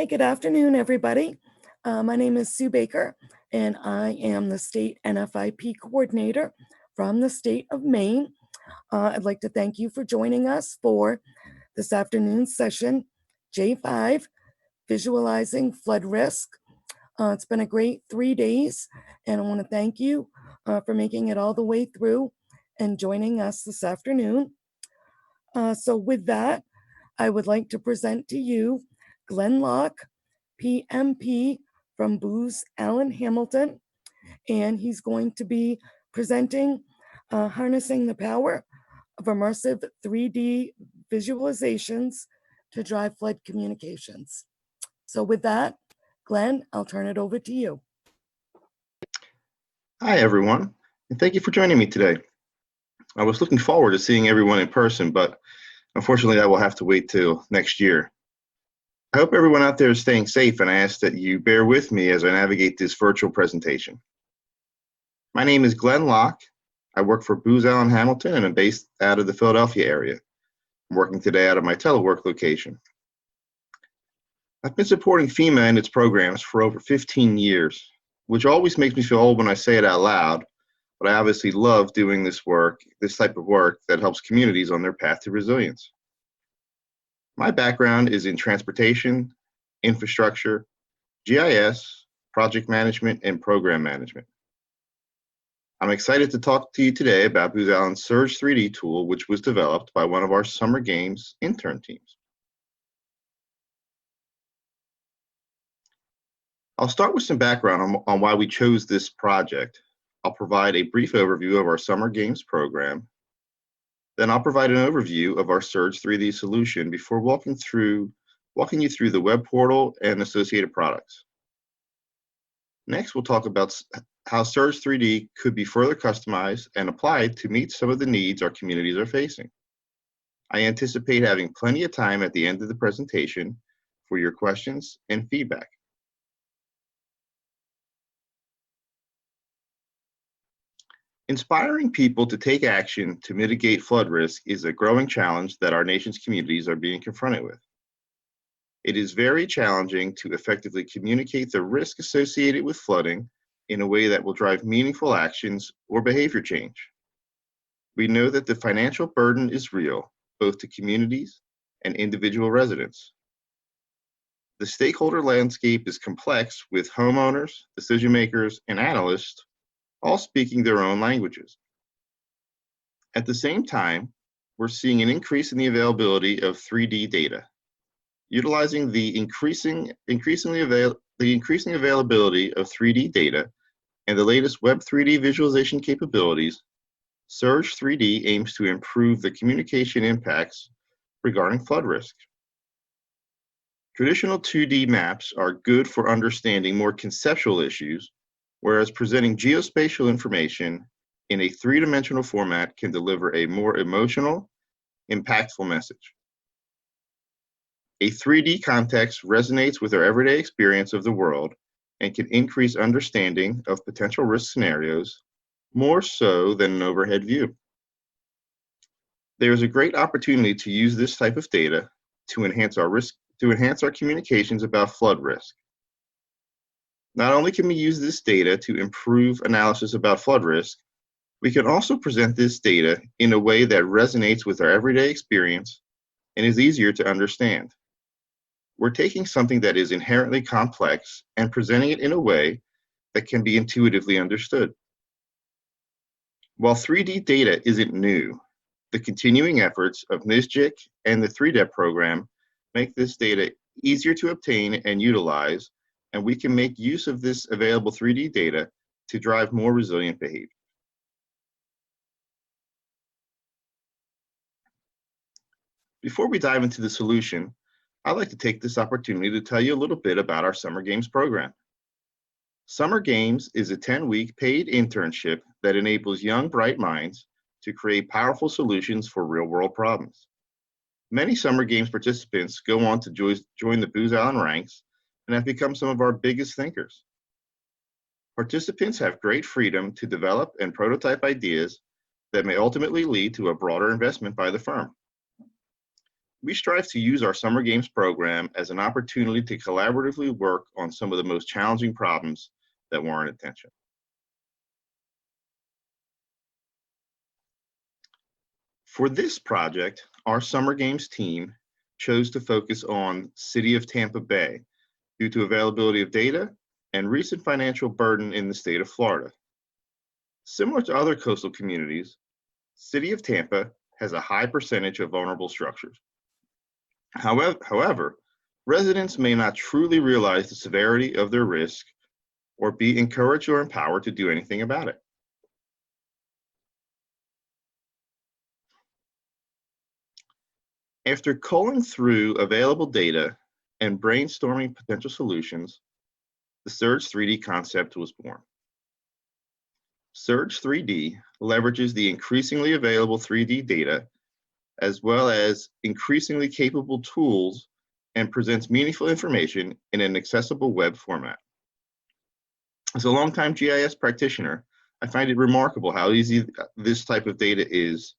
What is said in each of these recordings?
Hi, good afternoon, everybody. My name is Sue Baker, and I am the state NFIP coordinator from the state of Maine. I'd like to thank you for joining us for this afternoon's session, J5, Visualizing Flood Risk. It's been a great 3 days, and I want to thank you for making it all the way through and joining us this afternoon. So with that, I would like to present to you Glenn Locke, PMP from Booz Allen Hamilton, and he's going to be presenting harnessing the power of immersive 3D visualizations to drive flood communications. So with that, Glenn, I'll turn it over to you. Hi, everyone, and thank you for joining me today. I was looking forward to seeing everyone in person, but unfortunately, I will have to wait till next year. I hope everyone out there is staying safe, and I ask that you bear with me as I navigate this virtual presentation. My name is Glenn Locke. I work for Booz Allen Hamilton, and I'm based out of the Philadelphia area. I'm working today out of my telework location. I've been supporting FEMA and its programs for over 15 years, which always makes me feel old when I say it out loud, but I obviously love doing this type of work that helps communities on their path to resilience. My background is in transportation, infrastructure, GIS, project management, and program management. I'm excited to talk to you today about Booz Allen's Surge 3D tool, which was developed by one of our Summer Games intern teams. I'll start with some background on why we chose this project. I'll provide a brief overview of our Summer Games program. Then I'll provide an overview of our Surge 3D solution before walking you through the web portal and associated products. Next, we'll talk about how Surge 3D could be further customized and applied to meet some of the needs our communities are facing. I anticipate having plenty of time at the end of the presentation for your questions and feedback. Inspiring people to take action to mitigate flood risk is a growing challenge that our nation's communities are being confronted with. It is very challenging to effectively communicate the risk associated with flooding in a way that will drive meaningful actions or behavior change. We know that the financial burden is real, both to communities and individual residents. The stakeholder landscape is complex, with homeowners, decision makers, and analysts all speaking their own languages. At the same time, we're seeing an increase in the availability of 3D data. Utilizing the increasing availability of 3D data and the latest Web 3D visualization capabilities, Surge 3D aims to improve the communication impacts regarding flood risk. Traditional 2D maps are good for understanding more conceptual issues, whereas presenting geospatial information in a three-dimensional format can deliver a more emotional, impactful message. A 3D context resonates with our everyday experience of the world and can increase understanding of potential risk scenarios more so than an overhead view. There is a great opportunity to use this type of data to enhance our communications about flood risk. Not only can we use this data to improve analysis about flood risk, we can also present this data in a way that resonates with our everyday experience and is easier to understand. We're taking something that is inherently complex and presenting it in a way that can be intuitively understood. While 3D data isn't new, the continuing efforts of NISJIC and the 3DEP program make this data easier to obtain and utilize, and we can make use of this available 3D data to drive more resilient behavior. Before we dive into the solution, I'd like to take this opportunity to tell you a little bit about our Summer Games program. Summer Games is a 10-week paid internship that enables young, bright minds to create powerful solutions for real-world problems. Many Summer Games participants go on to join the Booz Allen ranks and have become some of our biggest thinkers. Participants have great freedom to develop and prototype ideas that may ultimately lead to a broader investment by the firm. We strive to use our Summer Games program as an opportunity to collaboratively work on some of the most challenging problems that warrant attention. For this project, our Summer Games team chose to focus on City of Tampa Bay due to availability of data and recent financial burden in the state of Florida. Similar to other coastal communities, City of Tampa has a high percentage of vulnerable structures. However, residents may not truly realize the severity of their risk or be encouraged or empowered to do anything about it. After culling through available data and brainstorming potential solutions, the Surge 3D concept was born. Surge 3D leverages the increasingly available 3D data as well as increasingly capable tools and presents meaningful information in an accessible web format. As a longtime GIS practitioner, I find it remarkable how easy this type of data is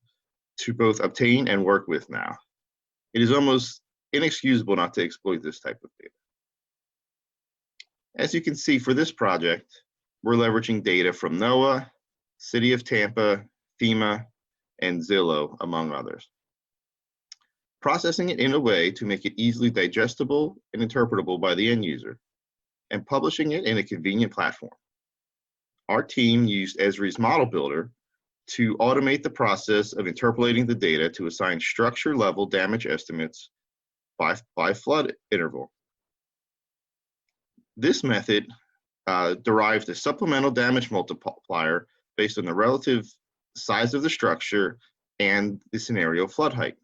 to both obtain and work with now. It is almost inexcusable not to exploit this type of data. As you can see for this project, we're leveraging data from NOAA, City of Tampa, FEMA, and Zillow, among others. Processing it in a way to make it easily digestible and interpretable by the end user, and publishing it in a convenient platform. Our team used Esri's model builder to automate the process of interpolating the data to assign structure level damage estimates by flood interval. This method derived a supplemental damage multiplier based on the relative size of the structure and the scenario flood height.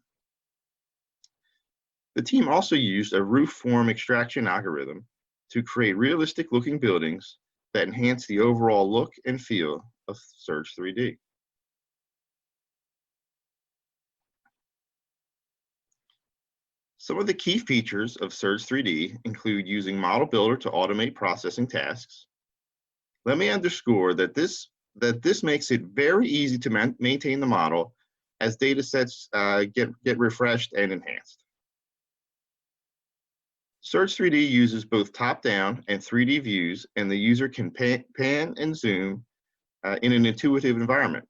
The team also used a roof form extraction algorithm to create realistic looking buildings that enhance the overall look and feel of Surge 3D. Some of the key features of Surge 3D include using Model Builder to automate processing tasks. Let me underscore that this makes it very easy to maintain the model as data sets get refreshed and enhanced. Surge 3D uses both top-down and 3D views, and the user can pan and zoom in an intuitive environment.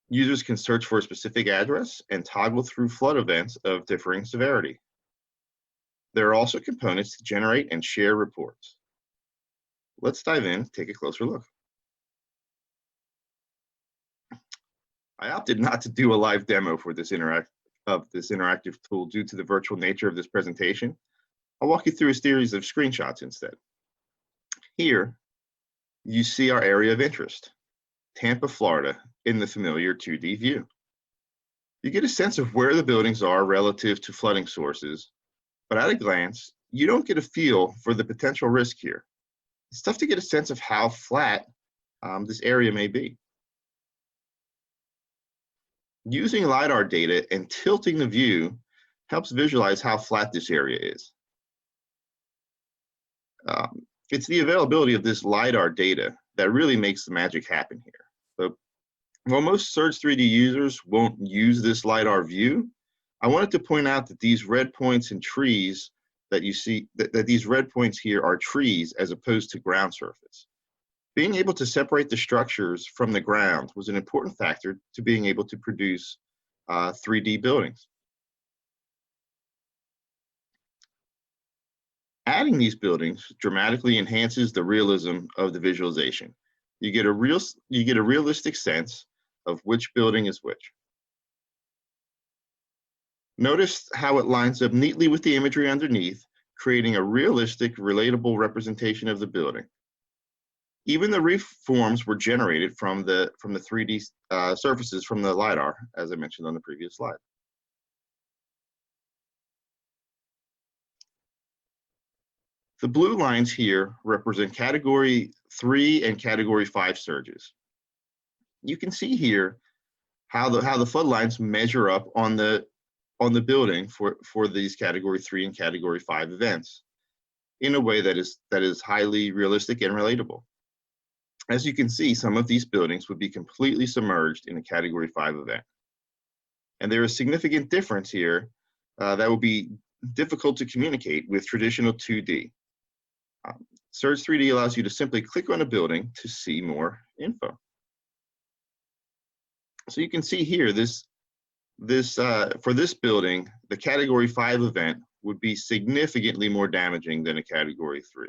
Users can search for a specific address and toggle through flood events of differing severity. There are also components to generate and share reports. Let's dive in, take a closer look. I opted not to do a live demo for this interactive tool due to the virtual nature of this presentation. I'll walk you through a series of screenshots instead. Here, you see our area of interest, Tampa, Florida, in the familiar 2D view. You get a sense of where the buildings are relative to flooding sources, but at a glance, you don't get a feel for the potential risk here. It's tough to get a sense of how flat this area may be. Using LiDAR data and tilting the view helps visualize how flat this area is. It's the availability of this LiDAR data that really makes the magic happen here. So, while most Surge 3D users won't use this LiDAR view, I wanted to point out that these red points and trees that you see, that these red points here are trees as opposed to ground surface. Being able to separate the structures from the ground was an important factor to being able to produce 3D buildings. Adding these buildings dramatically enhances the realism of the visualization. You get a realistic sense of which building is which. Notice how it lines up neatly with the imagery underneath, creating a realistic, relatable representation of the building. Even the reef forms were generated from the 3D surfaces from the LiDAR, as I mentioned on the previous slide. The blue lines here represent Category 3 and Category 5 surges. You can see here how the flood lines measure up on the building for these Category 3 and Category 5 events in a way that is highly realistic and relatable. As you can see, some of these buildings would be completely submerged in a Category 5 event. And there is significant difference here that would be difficult to communicate with traditional 2D. Surge 3D allows you to simply click on a building to see more info. So you can see here, for this building, the Category 5 event would be significantly more damaging than a Category 3.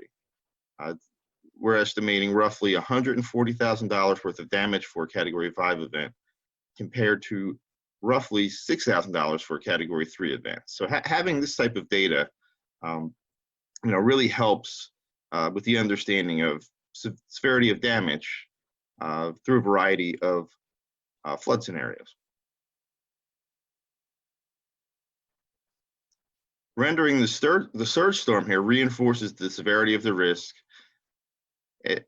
We're estimating roughly $140,000 worth of damage for a Category 5 event compared to roughly $6,000 for a Category 3 event. So having this type of data really helps with the understanding of severity of damage through a variety of flood scenarios. Rendering the surge storm here reinforces the severity of the risk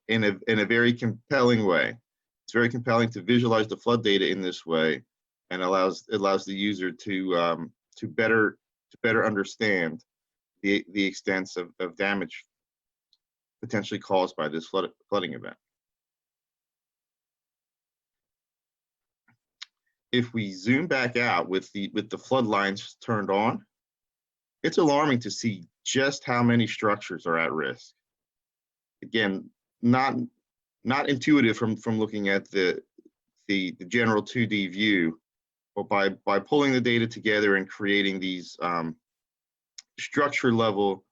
in a very compelling way. It's very compelling to visualize the flood data in this way, and allows the user to better understand the extents of damage potentially caused by this flooding event. If we zoom back out with the flood lines turned on, it's alarming to see just how many structures are at risk. Again, not intuitive from looking at the general 2D view, but by pulling the data together and creating these structure level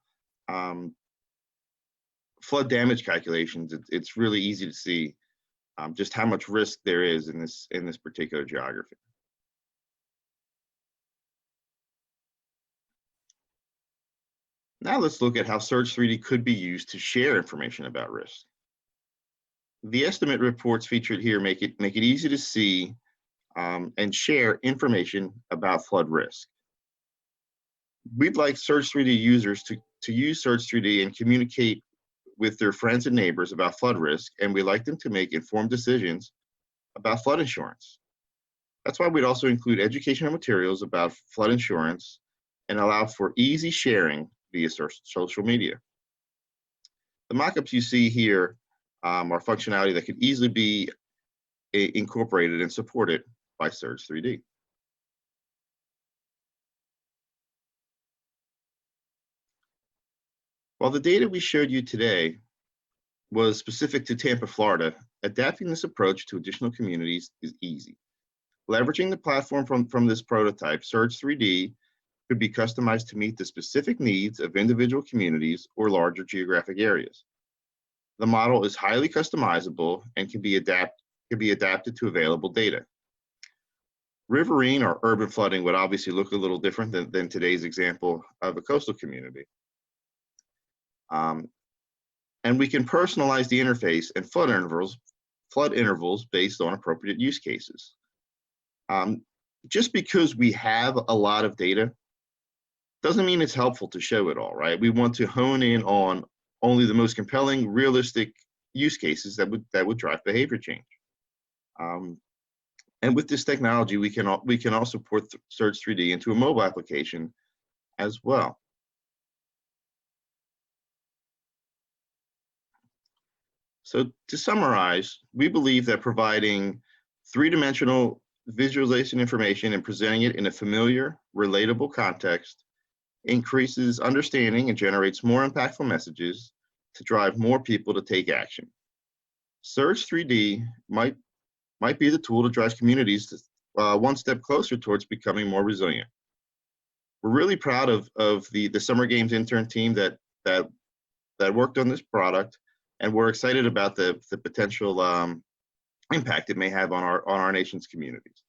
flood damage calculations, it's really easy to see just how much risk there is in this particular geography. Now let's look at how Surge 3D could be used to share information about risk. The estimate reports featured here make it easy to see and share information about flood risk. We'd like Surge 3D users to use Surge 3D and communicate with their friends and neighbors about flood risk, and we'd like them to make informed decisions about flood insurance. That's why we'd also include educational materials about flood insurance and allow for easy sharing via social media. The mockups you see here are functionality that could easily be incorporated and supported by Surge 3D. While the data we showed you today was specific to Tampa, Florida, adapting this approach to additional communities is easy. Leveraging the platform from this prototype, Surge 3D could be customized to meet the specific needs of individual communities or larger geographic areas. The model is highly customizable and can be adapted to available data. Riverine or urban flooding would obviously look a little different than today's example of a coastal community. And we can personalize the interface and flood intervals based on appropriate use cases. Just because we have a lot of data doesn't mean it's helpful to show it all, right? We want to hone in on only the most compelling, realistic use cases that would drive behavior change. And with this technology, we can also port Surge 3D into a mobile application as well. So to summarize, we believe that providing three-dimensional visualization information and presenting it in a familiar, relatable context increases understanding and generates more impactful messages to drive more people to take action. Surge 3D might be the tool to drive communities one step closer towards becoming more resilient. We're really proud of the Summer Games intern team that worked on this product, and we're excited about the potential impact it may have on our nation's communities.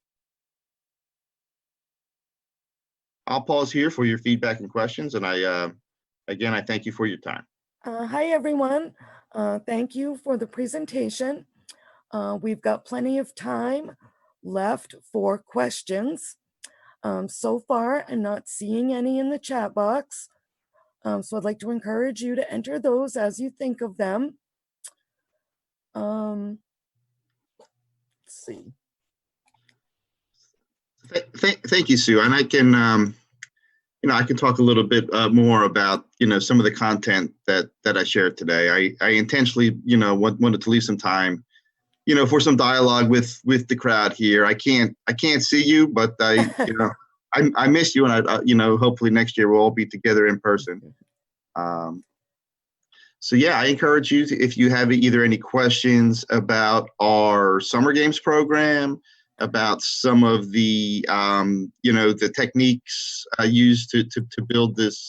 I'll pause here for your feedback and questions, and again, I thank you for your time. Hi, everyone. Thank you for the presentation. We've got plenty of time left for questions. So far, I'm not seeing any in the chat box. So I'd like to encourage you to enter those as you think of them. Let's see. Thank you, Sue. And I can, I can talk a little bit more about, some of the content that I shared today. I intentionally, wanted to leave some time, for some dialogue with the crowd here. I can't see you, but I miss you, and hopefully next year we'll all be together in person. Um, so yeah, I encourage you if you have either any questions about our summer games program, about some of the the techniques used to build this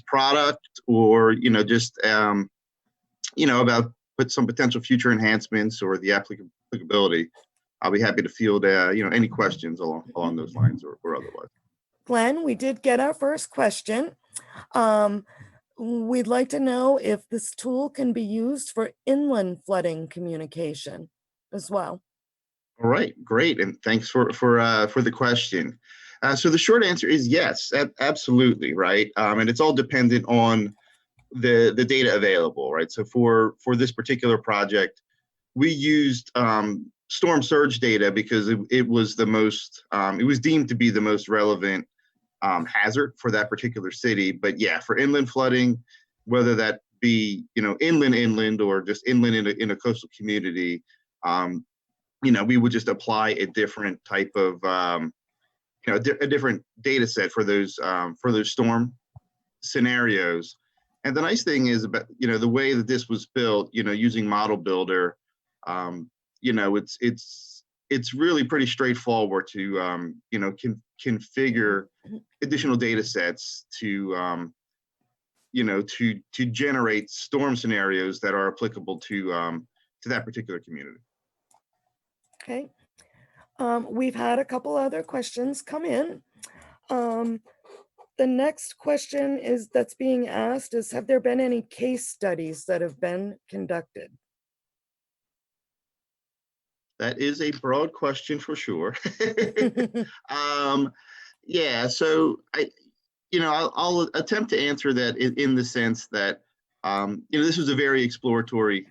product, or just about some potential future enhancements or the applicability. I'll be happy to field any questions along those lines or otherwise. Glenn, we did get our first question. We'd like to know if this tool can be used for inland flooding communication as well. All right, great, and thanks for the question. So the short answer is yes, absolutely, right, and it's all dependent on the data available, right? So for this particular project, we used storm surge data because it was the most, it was deemed to be the most relevant hazard for that particular city. But yeah, for inland flooding, whether that be inland or just inland in a coastal community, we would just apply a different type of a different data set for those storm scenarios. And the nice thing is about the way that this was built, using Model Builder, it's really pretty straightforward to configure additional data sets to to generate storm scenarios that are applicable to that particular community. Okay. We've had a couple other questions come in. The next question that's being asked is, have there been any case studies that have been conducted? That is a broad question for sure. Yeah, so I'll attempt to answer that in the sense that this was a very exploratory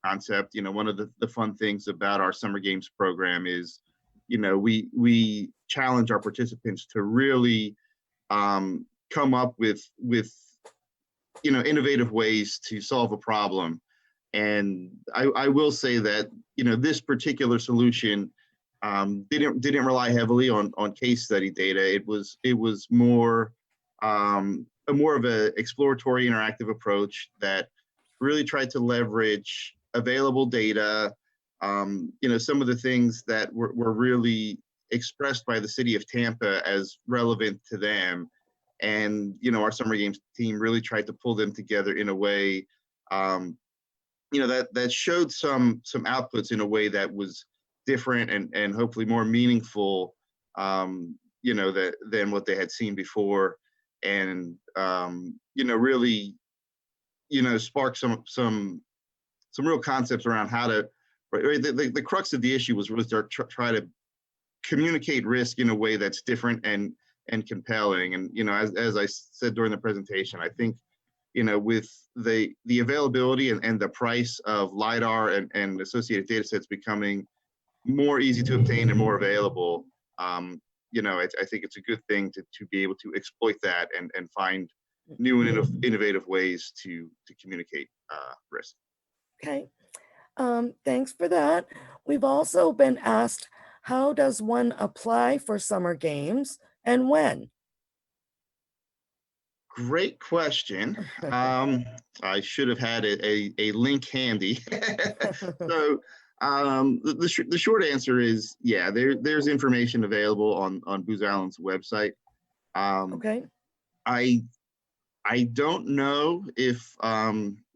concept. One of the fun things about our summer games program is we challenge our participants to really come up with innovative ways to solve a problem. And I will say that this particular solution didn't rely heavily on case study data. It was more more of an exploratory interactive approach that really tried to leverage available data. Some of the things that were really expressed by the city of Tampa as relevant to them, and our summer games team really tried to pull them together in a way that showed some outputs in a way that was different and hopefully more meaningful than what they had seen before, and really spark some real concepts around how to, right, the crux of the issue was really try to communicate risk in a way that's different and compelling. And as I said during the presentation, I think with the availability and the price of LiDAR and associated data sets becoming more easy to obtain and more available, I think it's a good thing to be able to exploit that and find new and innovative ways to communicate risk. Okay. Thanks for that. We've also been asked, how does one apply for summer games and when? Great question. I should have had a link handy. So the short answer is, yeah, there's information available on Booz Allen's website. Okay. I don't know if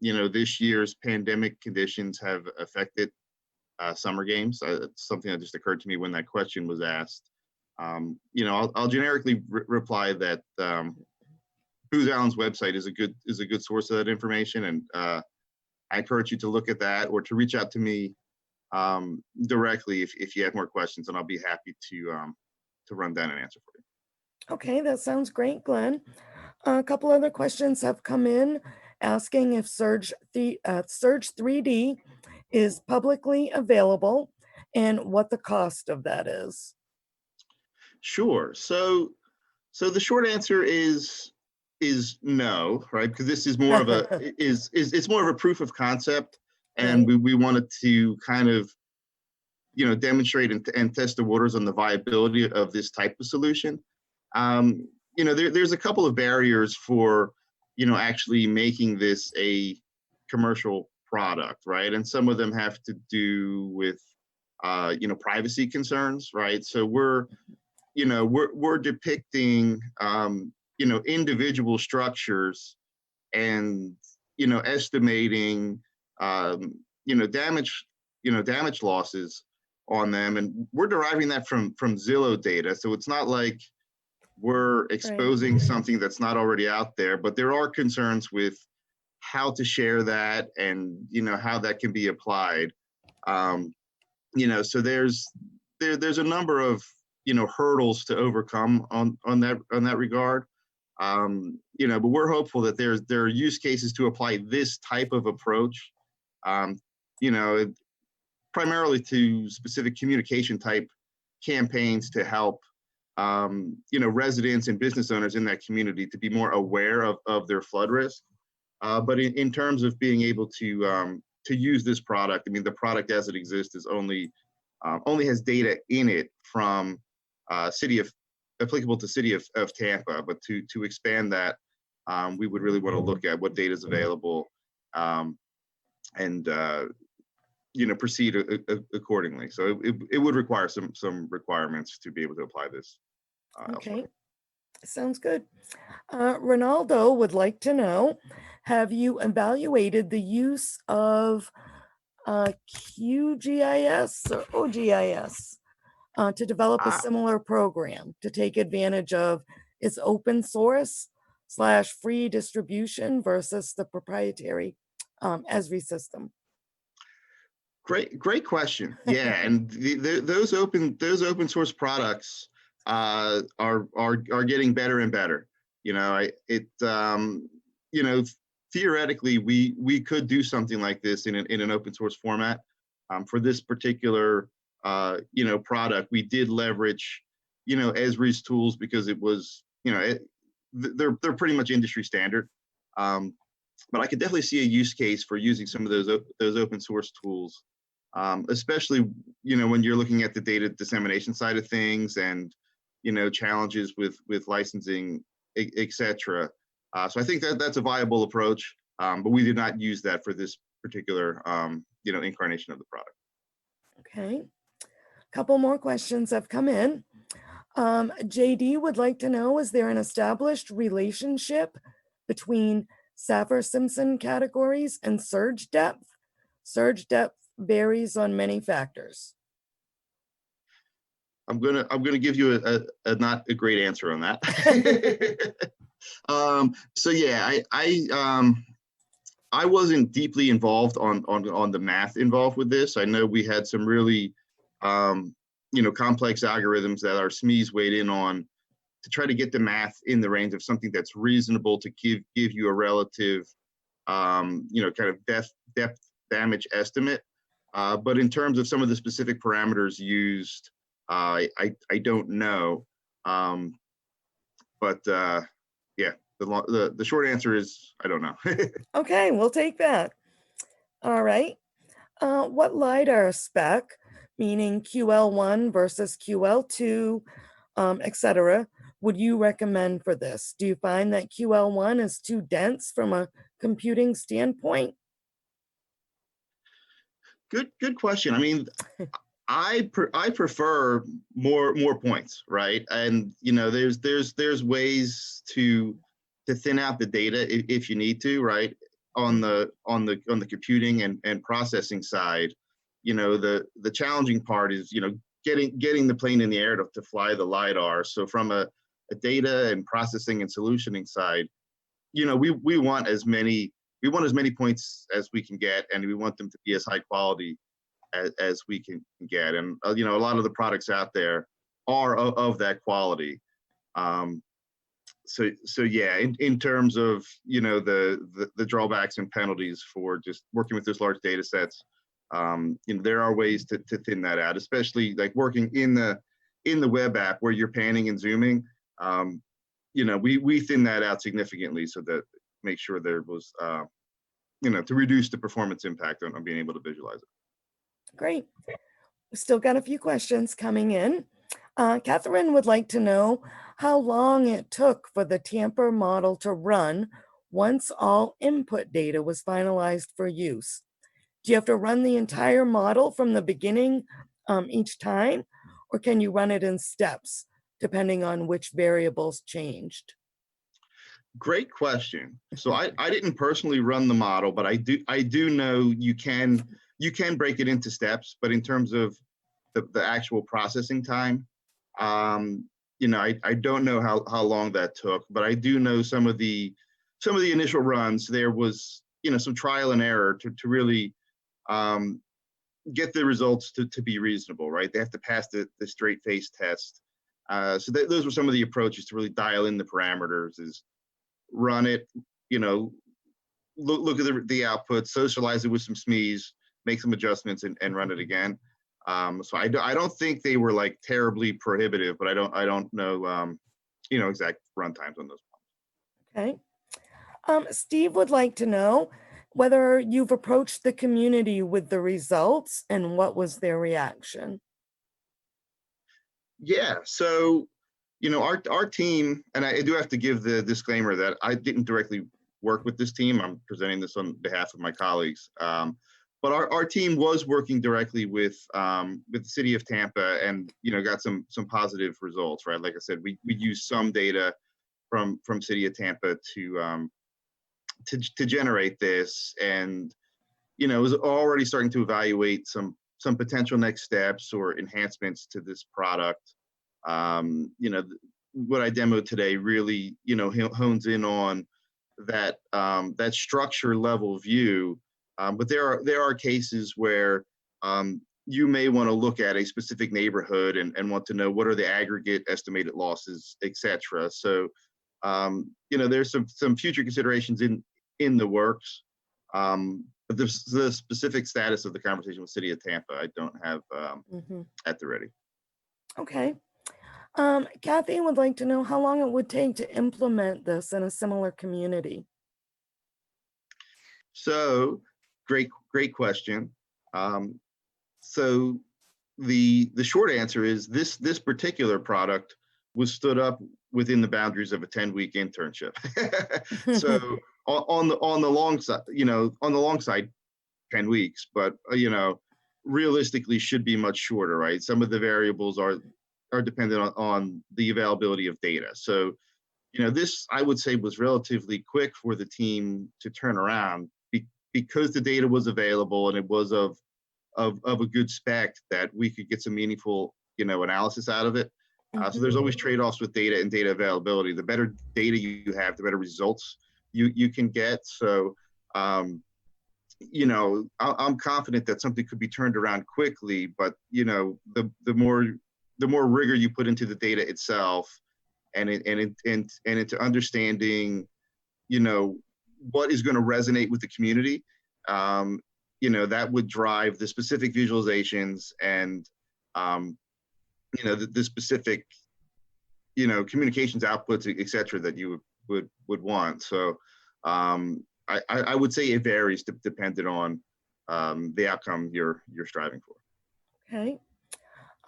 this year's pandemic conditions have affected summer games. It's something that just occurred to me when that question was asked. I'll generically reply that Booz Allen's website is a good source of that information, and I encourage you to look at that or to reach out to me directly if you have more questions, and I'll be happy to run down an answer for you. Okay, that sounds great, Glenn. A couple other questions have come in asking if Surge 3D is publicly available and what the cost of that is. Sure. So the short answer is no, right? Because this is more of a it's more of a proof of concept, and Right. we wanted to kind of demonstrate and test the waters on the viability of this type of solution. There's a couple of barriers for, actually making this a commercial product, right? And some of them have to do with, privacy concerns, right? So we're depicting, individual structures and, estimating, damage losses on them. And we're deriving that from Zillow data. So it's not like we're exposing something that's not already out there, but there are concerns with how to share that and, how that can be applied. So there's a number of, hurdles to overcome on that regard. But we're hopeful that there are use cases to apply this type of approach, primarily to specific communication type campaigns to help, residents and business owners in that community to be more aware of their flood risk. But in terms of being able to use this product, I mean, the product as it exists is only has data in it from applicable to city of Tampa. But to expand that, we would really want to look at what data is available, and proceed accordingly. So it would require some requirements to be able to apply this. Okay, sounds good. Ronaldo would like to know, have you evaluated the use of QGIS or OGIS to develop a similar program to take advantage of its open source / free distribution versus the proprietary Esri system? Great question. Yeah, and those open source products are getting better and better. Theoretically, we could do something like this in an open source format. For this particular product, we did leverage Esri's tools because it was they're pretty much industry standard. But I could definitely see a use case for using some of those open source tools, especially when you're looking at the data dissemination side of things and challenges with licensing, etc. So I think that's a viable approach, but we did not use that for this particular incarnation of the product. Okay, a couple more questions have come in. JD would like to know, is there an established relationship between Saffir-Simpson categories and surge depth? Surge depth varies on many factors. I'm gonna give you a not a great answer on that. So yeah, I wasn't deeply involved on the math involved with this. I know we had some really complex algorithms that our SMEs weighed in on to try to get the math in the range of something that's reasonable to give you a relative kind of depth damage estimate. But in terms of some of the specific parameters used, I don't know. But yeah, the short answer is I don't know. Okay, we'll take that. All right. What LiDAR spec, meaning QL1 versus QL2, etc., would you recommend for this? Do you find that QL1 is too dense from a computing standpoint? Good question. I mean, I prefer more points, right? And there's ways to thin out the data if you need to, right? On the computing and processing side, the challenging part is getting the plane in the air to fly the LiDAR. So from a data and processing and solutioning side, we want as many points as we can get, and we want them to be as high quality as we can get. And a lot of the products out there are of that quality. So yeah, in terms of the drawbacks and penalties for just working with those large data sets, there are ways to thin that out, especially like working in the web app where you're panning and zooming. We thin that out significantly so that make sure there was to reduce the performance impact on being able to visualize it. Great. Still got a few questions coming in. Catherine would like to know how long it took for the Tamper model to run once all input data was finalized for use. Do you have to run the entire model from the beginning each time, or can you run it in steps depending on which variables changed? Great question. So I didn't personally run the model, but I do know you can break it into steps, but in terms of the actual processing time, um, I don't know how long that took, but I do know some of the initial runs, there was, some trial and error to really um, get the results to be reasonable, right? They have to pass the straight face test. Those were some of the approaches to really dial in the parameters, is run it, you know, look at the output, socialize it with some SMEs, make some adjustments, and run it again. I don't think they were like terribly prohibitive, but I don't know exact run times on those. Okay. Steve would like to know whether you've approached the community with the results and what was their reaction. Yeah. So, our team, and I do have to give the disclaimer that I didn't directly work with this team. I'm presenting this on behalf of my colleagues. But our team was working directly with the city of Tampa, and got some positive results. Right, like I said, we used some data from city of Tampa to generate this, and it was already starting to evaluate some potential next steps or enhancements to this product. What I demoed today really, hones in on that structure level view. But there are cases where you may want to look at a specific neighborhood and want to know what are the aggregate estimated losses, et cetera. So, there's some future considerations in the works. But the specific status of the conversation with City of Tampa, I don't have Mhm. at the ready. Okay. Kathy would like to know how long it would take to implement this in a similar community. So, great question. Um, so the short answer is this particular product was stood up within the boundaries of a 10-week internship. So on the long side, on the long side, 10 weeks, but realistically should be much shorter, right? Some of the variables are dependent on the availability of data. So, this I would say was relatively quick for the team to turn around because the data was available and it was of a good spec that we could get some meaningful, analysis out of it. So there's always trade-offs with data and data availability. The better data you have, the better results you can get. So, I'm confident that something could be turned around quickly, but the more rigor you put into the data itself, and into understanding, what is going to resonate with the community, that would drive the specific visualizations and the specific communications outputs, et cetera, that you would want. So I would say it varies dependent on the outcome you're striving for. Okay.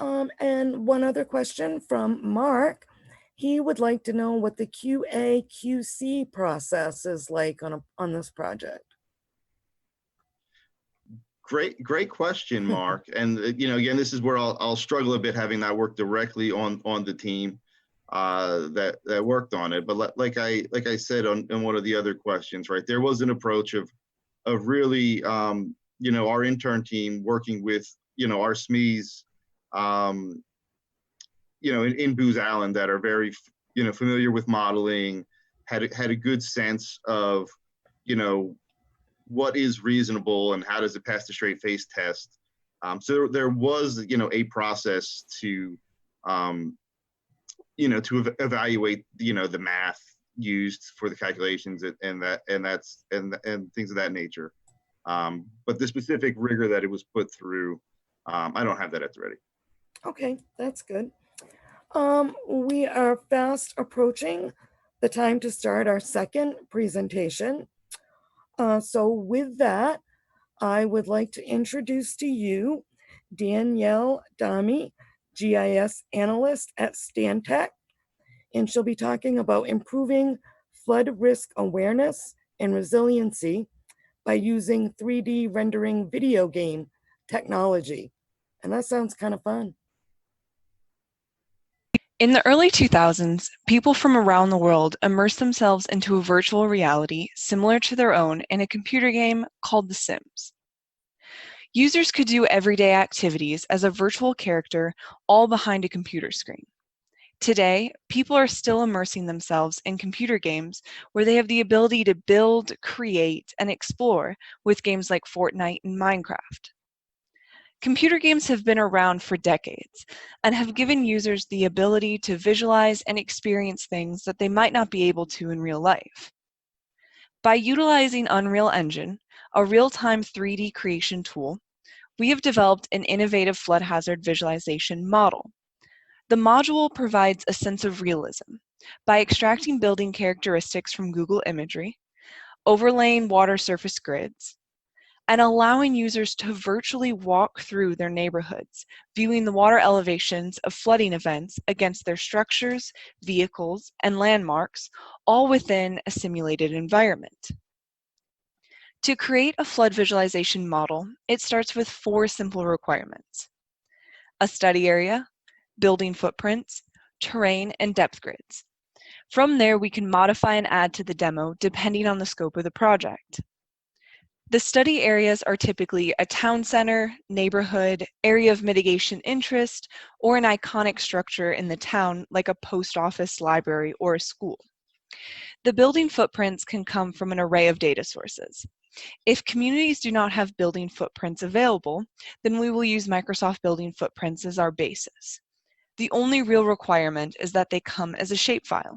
And one other question from Mark. He would like to know what the QA QC process is like on this project. Great question, Mark. And again, this is where I'll struggle a bit, having not worked directly on the team that worked on it. But like I said on one of the other questions, right, there was an approach of really our intern team working with our SMEs in Booz Allen that are very familiar with modeling, had a good sense of what is reasonable and how does it pass the straight face test. So there was a process to evaluate the math used for the calculations and things of that nature. But the specific rigor that it was put through, I don't have that at the ready. Okay, that's good. We are fast approaching the time to start our second presentation. So with that, I would like to introduce to you Danielle Dami, GIS analyst at Stantec, and she'll be talking about improving flood risk awareness and resiliency by using 3D rendering video game technology. And that sounds kind of fun. In the early 2000s, people from around the world immersed themselves into a virtual reality similar to their own in a computer game called The Sims. Users could do everyday activities as a virtual character, all behind a computer screen. Today, people are still immersing themselves in computer games where they have the ability to build, create, and explore with games like Fortnite and Minecraft. Computer games have been around for decades and have given users the ability to visualize and experience things that they might not be able to in real life. By utilizing Unreal Engine, a real-time 3D creation tool, we have developed an innovative flood hazard visualization model. The module provides a sense of realism by extracting building characteristics from Google imagery, overlaying water surface grids, and allowing users to virtually walk through their neighborhoods, viewing the water elevations of flooding events against their structures, vehicles, and landmarks, all within a simulated environment. To create a flood visualization model, it starts with 4 simple requirements: a study area, building footprints, terrain, and depth grids. From there, we can modify and add to the demo depending on the scope of the project. The study areas are typically a town center, neighborhood, area of mitigation interest, or an iconic structure in the town like a post office, library, or a school. The building footprints can come from an array of data sources. If communities do not have building footprints available, then we will use Microsoft Building Footprints as our basis. The only real requirement is that they come as a shapefile.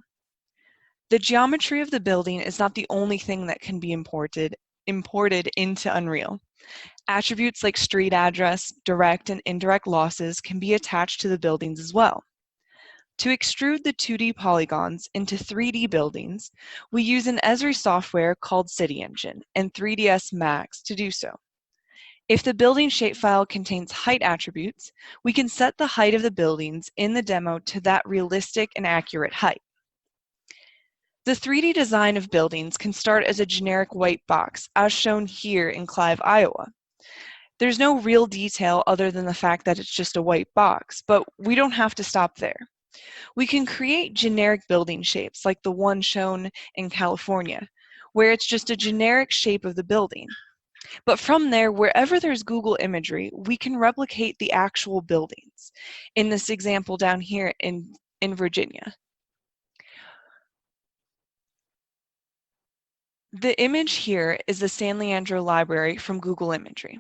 The geometry of the building is not the only thing that can be imported into Unreal. Attributes like street address, direct and indirect losses can be attached to the buildings as well. To extrude the 2D polygons into 3D buildings, we use an Esri software called CityEngine and 3ds Max to do so. If the building shapefile contains height attributes, we can set the height of the buildings in the demo to that realistic and accurate height. The 3D design of buildings can start as a generic white box, as shown here in Clive, Iowa. There's no real detail other than the fact that it's just a white box, but we don't have to stop there. We can create generic building shapes like the one shown in California, where it's just a generic shape of the building. But from there, wherever there's Google imagery, we can replicate the actual buildings. In this example down here in Virginia. The image here is the San Leandro Library from Google Imagery.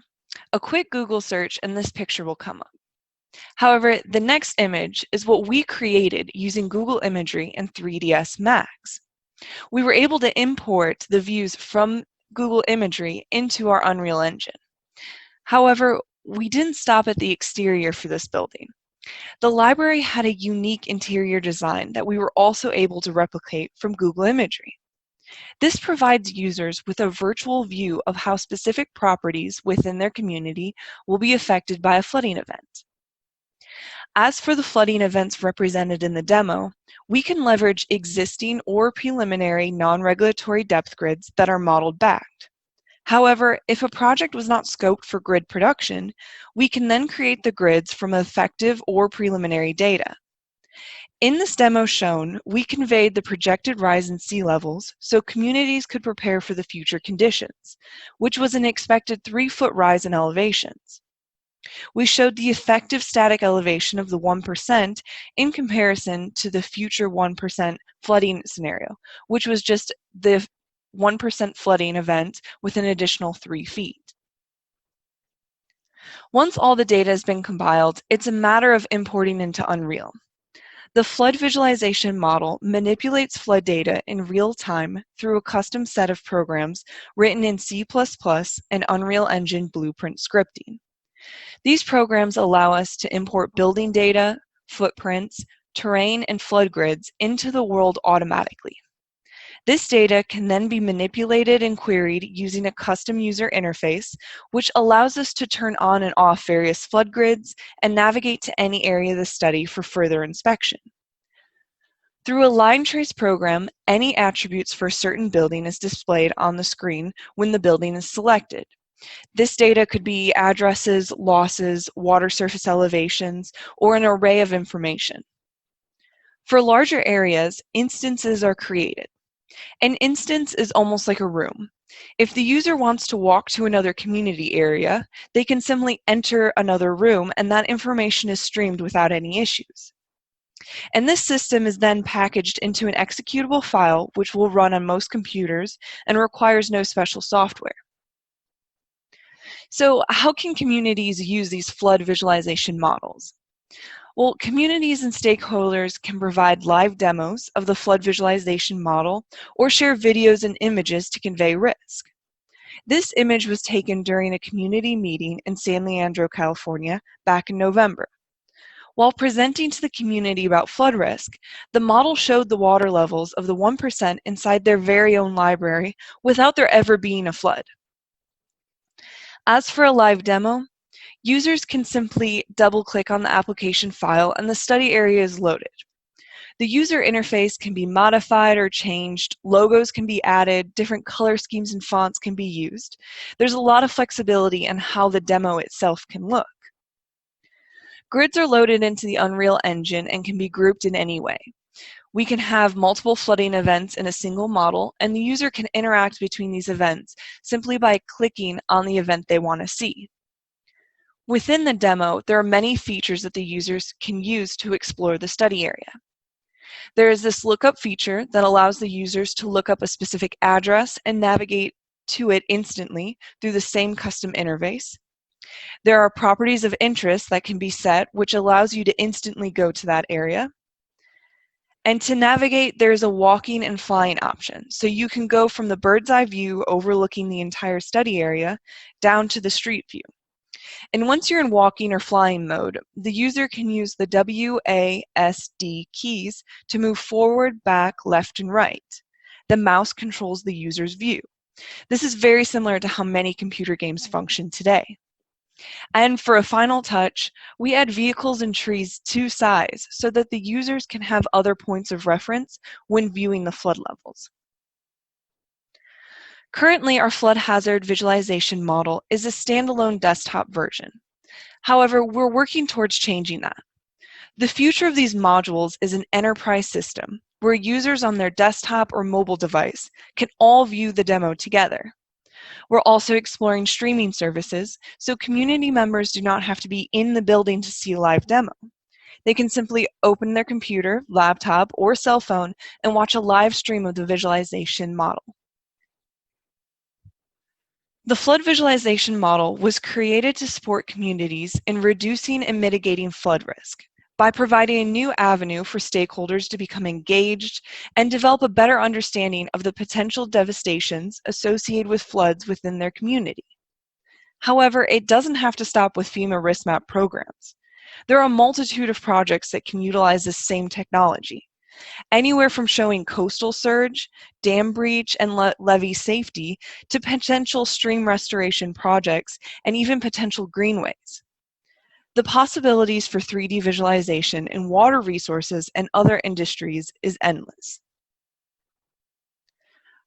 A quick Google search and this picture will come up. However, the next image is what we created using Google Imagery and 3ds Max. We were able to import the views from Google Imagery into our Unreal Engine. However, we didn't stop at the exterior for this building. The library had a unique interior design that we were also able to replicate from Google Imagery. This provides users with a virtual view of how specific properties within their community will be affected by a flooding event. As for the flooding events represented in the demo, we can leverage existing or preliminary non-regulatory depth grids that are modeled backed. However, if a project was not scoped for grid production, we can then create the grids from effective or preliminary data. In this demo shown, we conveyed the projected rise in sea levels so communities could prepare for the future conditions, which was an expected 3-foot rise in elevations. We showed the effective static elevation of the 1% in comparison to the future 1% flooding scenario, which was just the 1% flooding event with an additional 3 feet. Once all the data has been compiled, it's a matter of importing into Unreal. The flood visualization model manipulates flood data in real time through a custom set of programs written in C++ and Unreal Engine blueprint scripting. These programs allow us to import building data, footprints, terrain, and flood grids into the world automatically. This data can then be manipulated and queried using a custom user interface, which allows us to turn on and off various flood grids and navigate to any area of the study for further inspection. Through a line trace program, any attributes for a certain building is displayed on the screen when the building is selected. This data could be addresses, losses, water surface elevations, or an array of information. For larger areas, instances are created. An instance is almost like a room. If the user wants to walk to another community area, they can simply enter another room and that information is streamed without any issues. And this system is then packaged into an executable file which will run on most computers and requires no special software. So how can communities use these flood visualization models? Well, communities and stakeholders can provide live demos of the flood visualization model or share videos and images to convey risk. This image was taken during a community meeting in San Leandro, California, back in November. While presenting to the community about flood risk, the model showed the water levels of the 1% inside their very own library without there ever being a flood. As for a live demo, users can simply double-click on the application file and the study area is loaded. The user interface can be modified or changed, logos can be added, different color schemes and fonts can be used. There's a lot of flexibility in how the demo itself can look. Grids are loaded into the Unreal Engine and can be grouped in any way. We can have multiple flooding events in a single model, and the user can interact between these events simply by clicking on the event they want to see. Within the demo, there are many features that the users can use to explore the study area. There is this lookup feature that allows the users to look up a specific address and navigate to it instantly through the same custom interface. There are properties of interest that can be set, which allows you to instantly go to that area. And to navigate, there's a walking and flying option. So you can go from the bird's eye view overlooking the entire study area down to the street view. And once you're in walking or flying mode, the user can use the WASD keys to move forward, back, left, and right. The mouse controls the user's view. This is very similar to how many computer games function today. And for a final touch, we add vehicles and trees to size so that the users can have other points of reference when viewing the flood levels. Currently, our flood hazard visualization model is a standalone desktop version. However, we're working towards changing that. The future of these modules is an enterprise system where users on their desktop or mobile device can all view the demo together. We're also exploring streaming services, so community members do not have to be in the building to see a live demo. They can simply open their computer, laptop, or cell phone and watch a live stream of the visualization model. The flood visualization model was created to support communities in reducing and mitigating flood risk by providing a new avenue for stakeholders to become engaged and develop a better understanding of the potential devastations associated with floods within their community. However, it doesn't have to stop with FEMA risk map programs. There are a multitude of projects that can utilize this same technology, anywhere from showing coastal surge, dam breach, and levee safety to potential stream restoration projects and even potential greenways. The possibilities for 3D visualization in water resources and other industries is endless.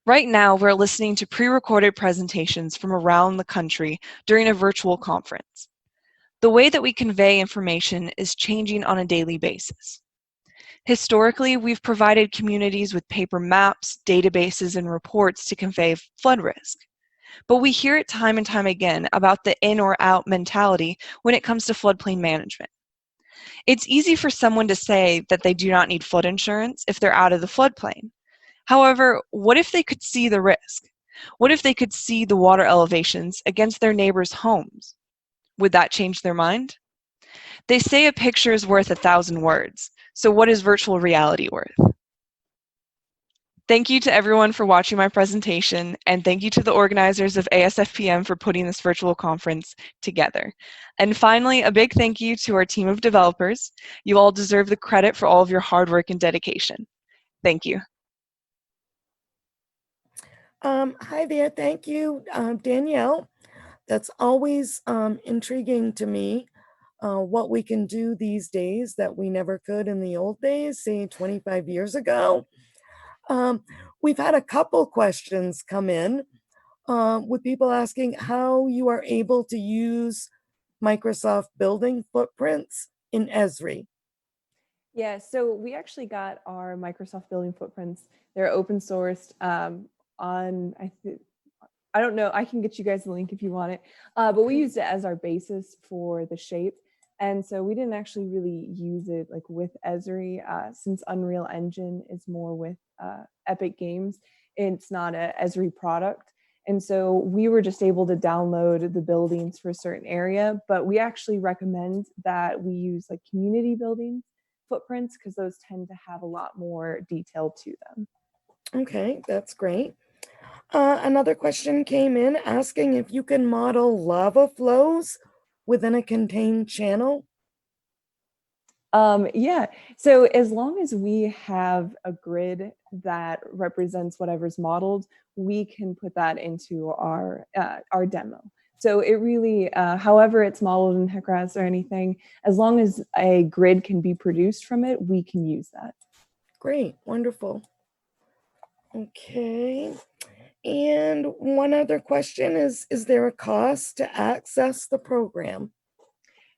Right now, we're listening to pre-recorded presentations from around the country during a virtual conference. The way that we convey information is changing on a daily basis. Historically, we've provided communities with paper maps, databases, and reports to convey flood risk. But we hear it time and time again about the in or out mentality when it comes to floodplain management. It's easy for someone to say that they do not need flood insurance if they're out of the floodplain. However, what if they could see the risk? What if they could see the water elevations against their neighbors' homes? Would that change their mind? They say a picture is worth 1,000 words. So what is virtual reality worth? Thank you to everyone for watching my presentation, and thank you to the organizers of ASFPM for putting this virtual conference together. And finally, a big thank you to our team of developers. You all deserve the credit for all of your hard work and dedication. Thank you. Hi there. Thank you, Danielle. That's always intriguing to me, what we can do these days that we never could in the old days, say 25 years ago. Um, we've had a couple questions come in with people asking how you are able to use Microsoft building footprints in Esri. Yeah, so we actually got our Microsoft building footprints. They're open sourced on, I don't know, I can get you guys the link if you want it. But we used it as our basis for the shape. And so we didn't actually really use it like with Esri, since Unreal Engine is more with Epic Games. It's not a Esri product. And so we were just able to download the buildings for a certain area, but we actually recommend that we use like community buildings footprints because those tend to have a lot more detail to them. Okay, that's great. Another question came in asking if you can model lava flows within a contained channel. Yeah, so as long as we have a grid that represents whatever's modeled, we can put that into our demo. So it really, however it's modeled in HECRAS or anything, as long as a grid can be produced from it, we can use that. Great, wonderful. Okay. And one other question is there a cost to access the program?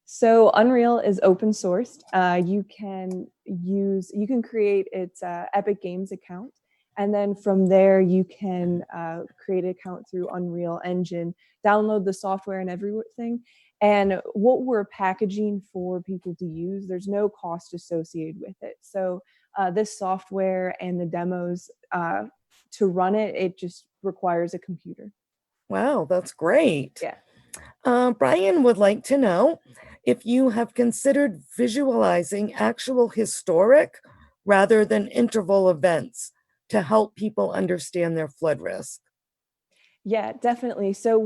So Unreal is open sourced. You can create its Epic Games account, and then from there you can create an account through Unreal Engine, download the software and everything. And what we're packaging for people to use, there's no cost associated with it. So this software and the demos to run it, it just requires a computer. Wow, that's great. Yeah. Brian would like to know if you have considered visualizing actual historic rather than interval events to help people understand their flood risk. Yeah, definitely. So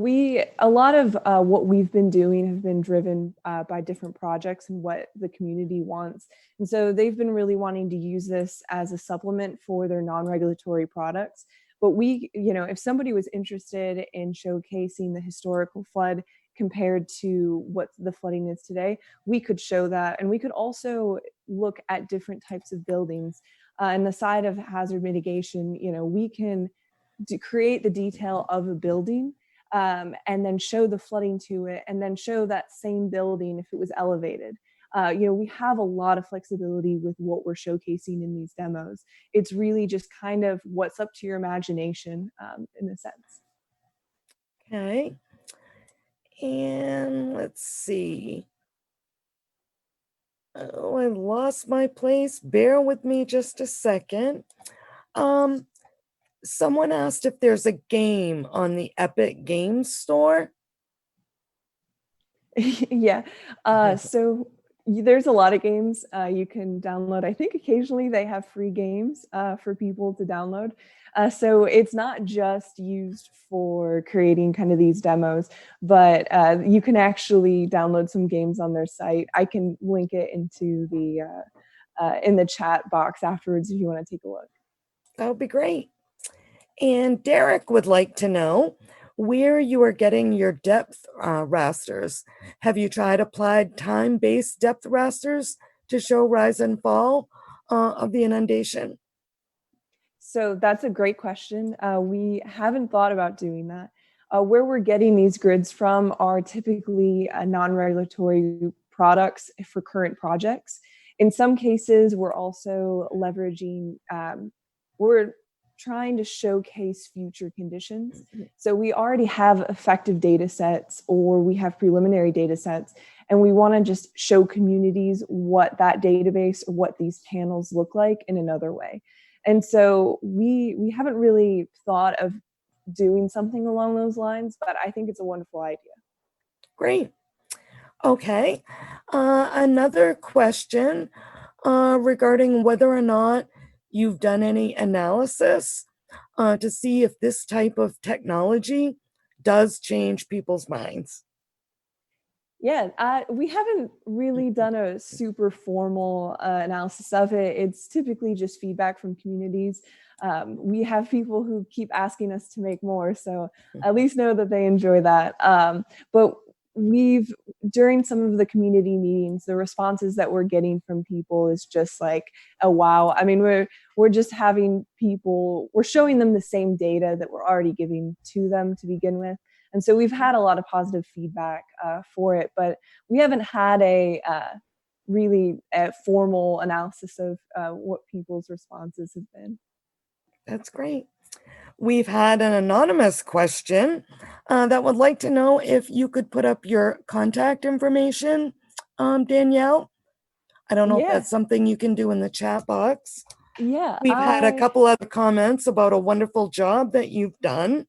a lot of what we've been doing have been driven by different projects and what the community wants. And so they've been really wanting to use this as a supplement for their non-regulatory products. But if somebody was interested in showcasing the historical flood compared to what the flooding is today, we could show that. And we could also look at different types of buildings. And the side of hazard mitigation, we can to create the detail of a building and then show the flooding to it and then show that same building if it was elevated. We have a lot of flexibility with what we're showcasing in these demos. It's really just kind of what's up to your imagination in a sense. Okay. And let's see. Oh, I lost my place. Bear with me just a second. Um, Someone asked if there's a game on the Epic Games Store. Yeah. So there's a lot of games you can download. I think occasionally they have free games for people to download. So it's not just used for creating kind of these demos, but you can actually download some games on their site. I can link it into in the chat box afterwards if you want to take a look. That would be great. And Derek would like to know where you are getting your depth rasters. Have you tried applied time-based depth rasters to show rise and fall of the inundation? So that's a great question. We haven't thought about doing that. Where we're getting these grids from are typically non-regulatory products for current projects. In some cases, we're also leveraging, we're trying to showcase future conditions. So we already have effective data sets or we have preliminary data sets, and we want to just show communities what that database or what these panels look like in another way. And so we haven't really thought of doing something along those lines, but I think it's a wonderful idea. Great. Okay. Another question regarding whether or not you've done any analysis to see if this type of technology does change people's minds. Yeah, we haven't really done a super formal analysis of it. It's typically just feedback from communities. We have people who keep asking us to make more, so at least know that they enjoy that. But during some of the community meetings, the responses that we're getting from people is just like, oh wow. I mean, we're just having people, we're showing them the same data that we're already giving to them to begin with. And so we've had a lot of positive feedback for it, but we haven't had really a formal analysis of what people's responses have been. That's great. We've had an anonymous question that would like to know if you could put up your contact information, Danielle. I don't know if Yeah. that's something you can do in the chat box. Yeah. We've had a couple other comments about a wonderful job that you've done.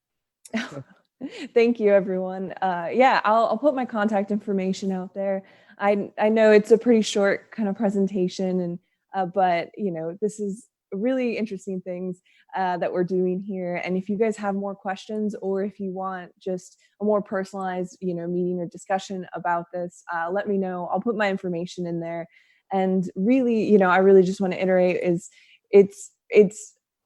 Thank you, everyone. Yeah, I'll put my contact information out there. I know it's a pretty short kind of presentation, and but you know, this is really interesting things that we're doing here. And if you guys have more questions, or if you want just a more personalized, you know, meeting or discussion about this, let me know. I'll put my information in there. And really, you know, I really just want to iterate is it's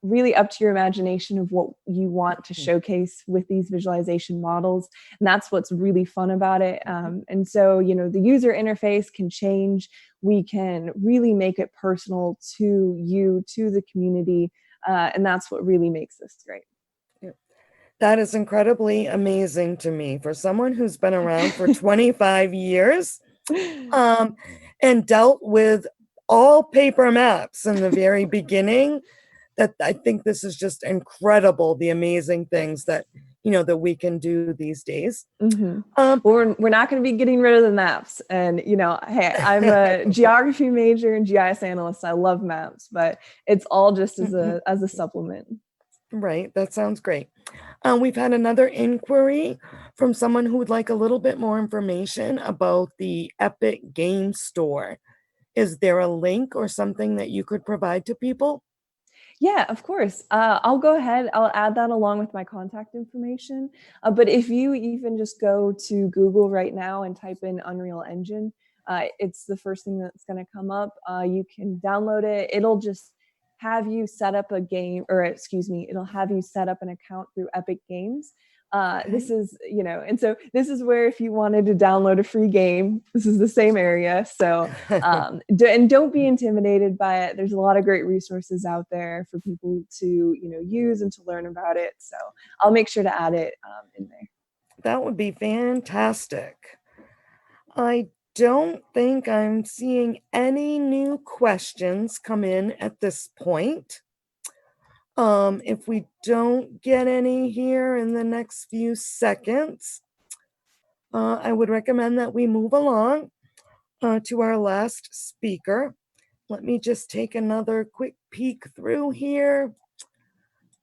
really up to your imagination of what you want to showcase with these visualization models. And that's what's really fun about it. And so, you know, the user interface can change. We can really make it personal to you, to the community. And that's what really makes this great. That is incredibly amazing to me for someone who's been around for 25 years and dealt with all paper maps in the very beginning. That I think this is just incredible, the amazing things that, you know, that we can do these days. Mm-hmm. Well, we're not going to be getting rid of the maps. And, you know, hey, I'm a geography major and GIS analyst. I love maps, but it's all just as a supplement. Right. That sounds great. We've had another inquiry from someone who would like a little bit more information about the Epic Game Store. Is there a link or something that you could provide to people? Yeah, of course. I'll go ahead. I'll add that along with my contact information. But if you even just go to Google right now and type in Unreal Engine, it's the first thing that's going to come up. You can download it. It'll just have you set up a game, or excuse me, it'll have you set up an account through Epic Games. This is, you know, and so this is where if you wanted to download a free game, this is the same area. So, and don't be intimidated by it. There's a lot of great resources out there for people to, you know, use and to learn about it. So I'll make sure to add it in there. That would be fantastic. I don't think I'm seeing any new questions come in at this point. If we don't get any here in the next few seconds, I would recommend that we move along to our last speaker. Let me just take another quick peek through here.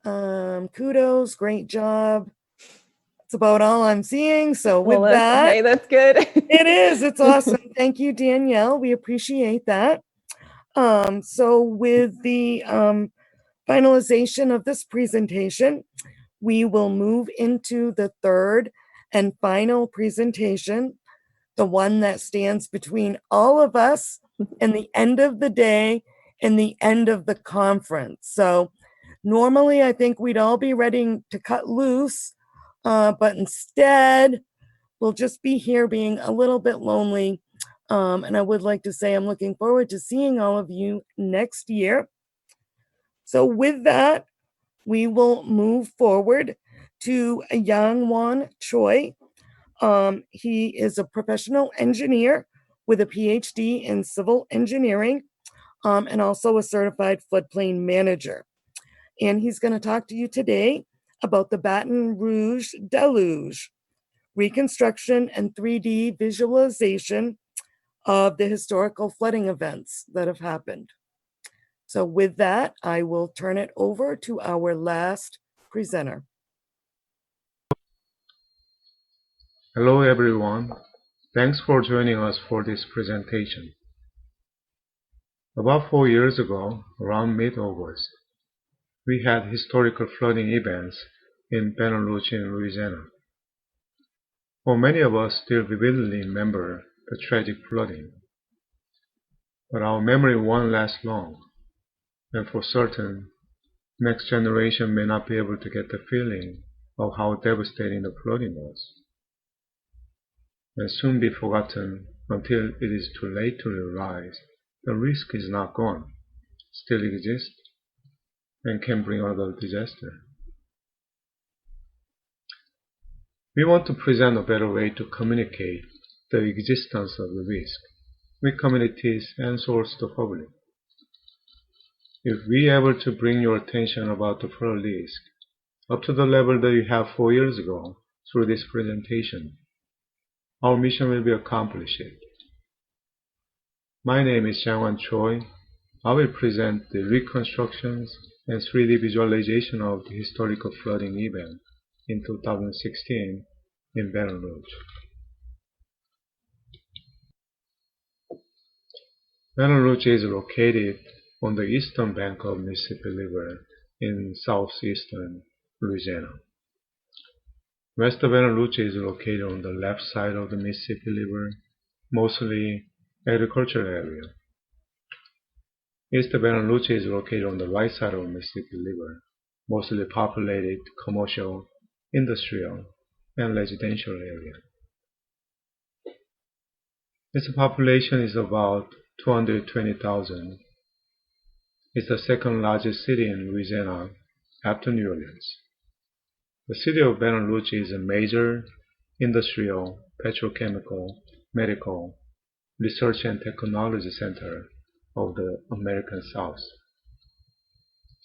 Kudos, great job. That's about all I'm seeing. So with that, hey, that's good. It is. It's awesome. Thank you, Danielle. We appreciate that. So with the finalization of this presentation, we will move into the third and final presentation, the one that stands between all of us and the end of the day and the end of the conference. So normally I think we'd all be ready to cut loose, but instead we'll just be here being a little bit lonely. And I would like to say I'm looking forward to seeing all of you next year. So with that, we will move forward to Janghwoan Choi. He is a professional engineer with a PhD in civil engineering and also a certified floodplain manager. And he's going to talk to you today about the Baton Rouge Deluge, reconstruction and 3D visualization of the historical flooding events that have happened. So with that, I will turn it over to our last presenter. Hello everyone. Thanks for joining us for this presentation. About 4 years ago, around mid-August, we had historical flooding events in Baton Rouge in Louisiana. For many of us still vividly remember the tragic flooding, but our memory won't last long, and for certain, next generation may not be able to get the feeling of how devastating the flooding was, and soon be forgotten until it is too late to realize the risk is not gone, still exists, and can bring other disaster. We want to present a better way to communicate the existence of the risk with communities and source to public. If we are able to bring your attention about the flood risk up to the level that you have 4 years ago through this presentation, our mission will be accomplished. My name is Janghwoan Choi. I will present the reconstructions and 3D visualization of the historical flooding event in 2016 in Baton Rouge. Baton Rouge is located on the eastern bank of Mississippi River in southeastern Louisiana. West of Baton Rouge is located on the left side of the Mississippi River, mostly agricultural area. East of Baton Rouge is located on the right side of the Mississippi River, mostly populated commercial, industrial, and residential area. Its population is about 220,000. It's the second largest city in Louisiana after New Orleans. The city of Baton Rouge is a major industrial, petrochemical, medical, research and technology center of the American South.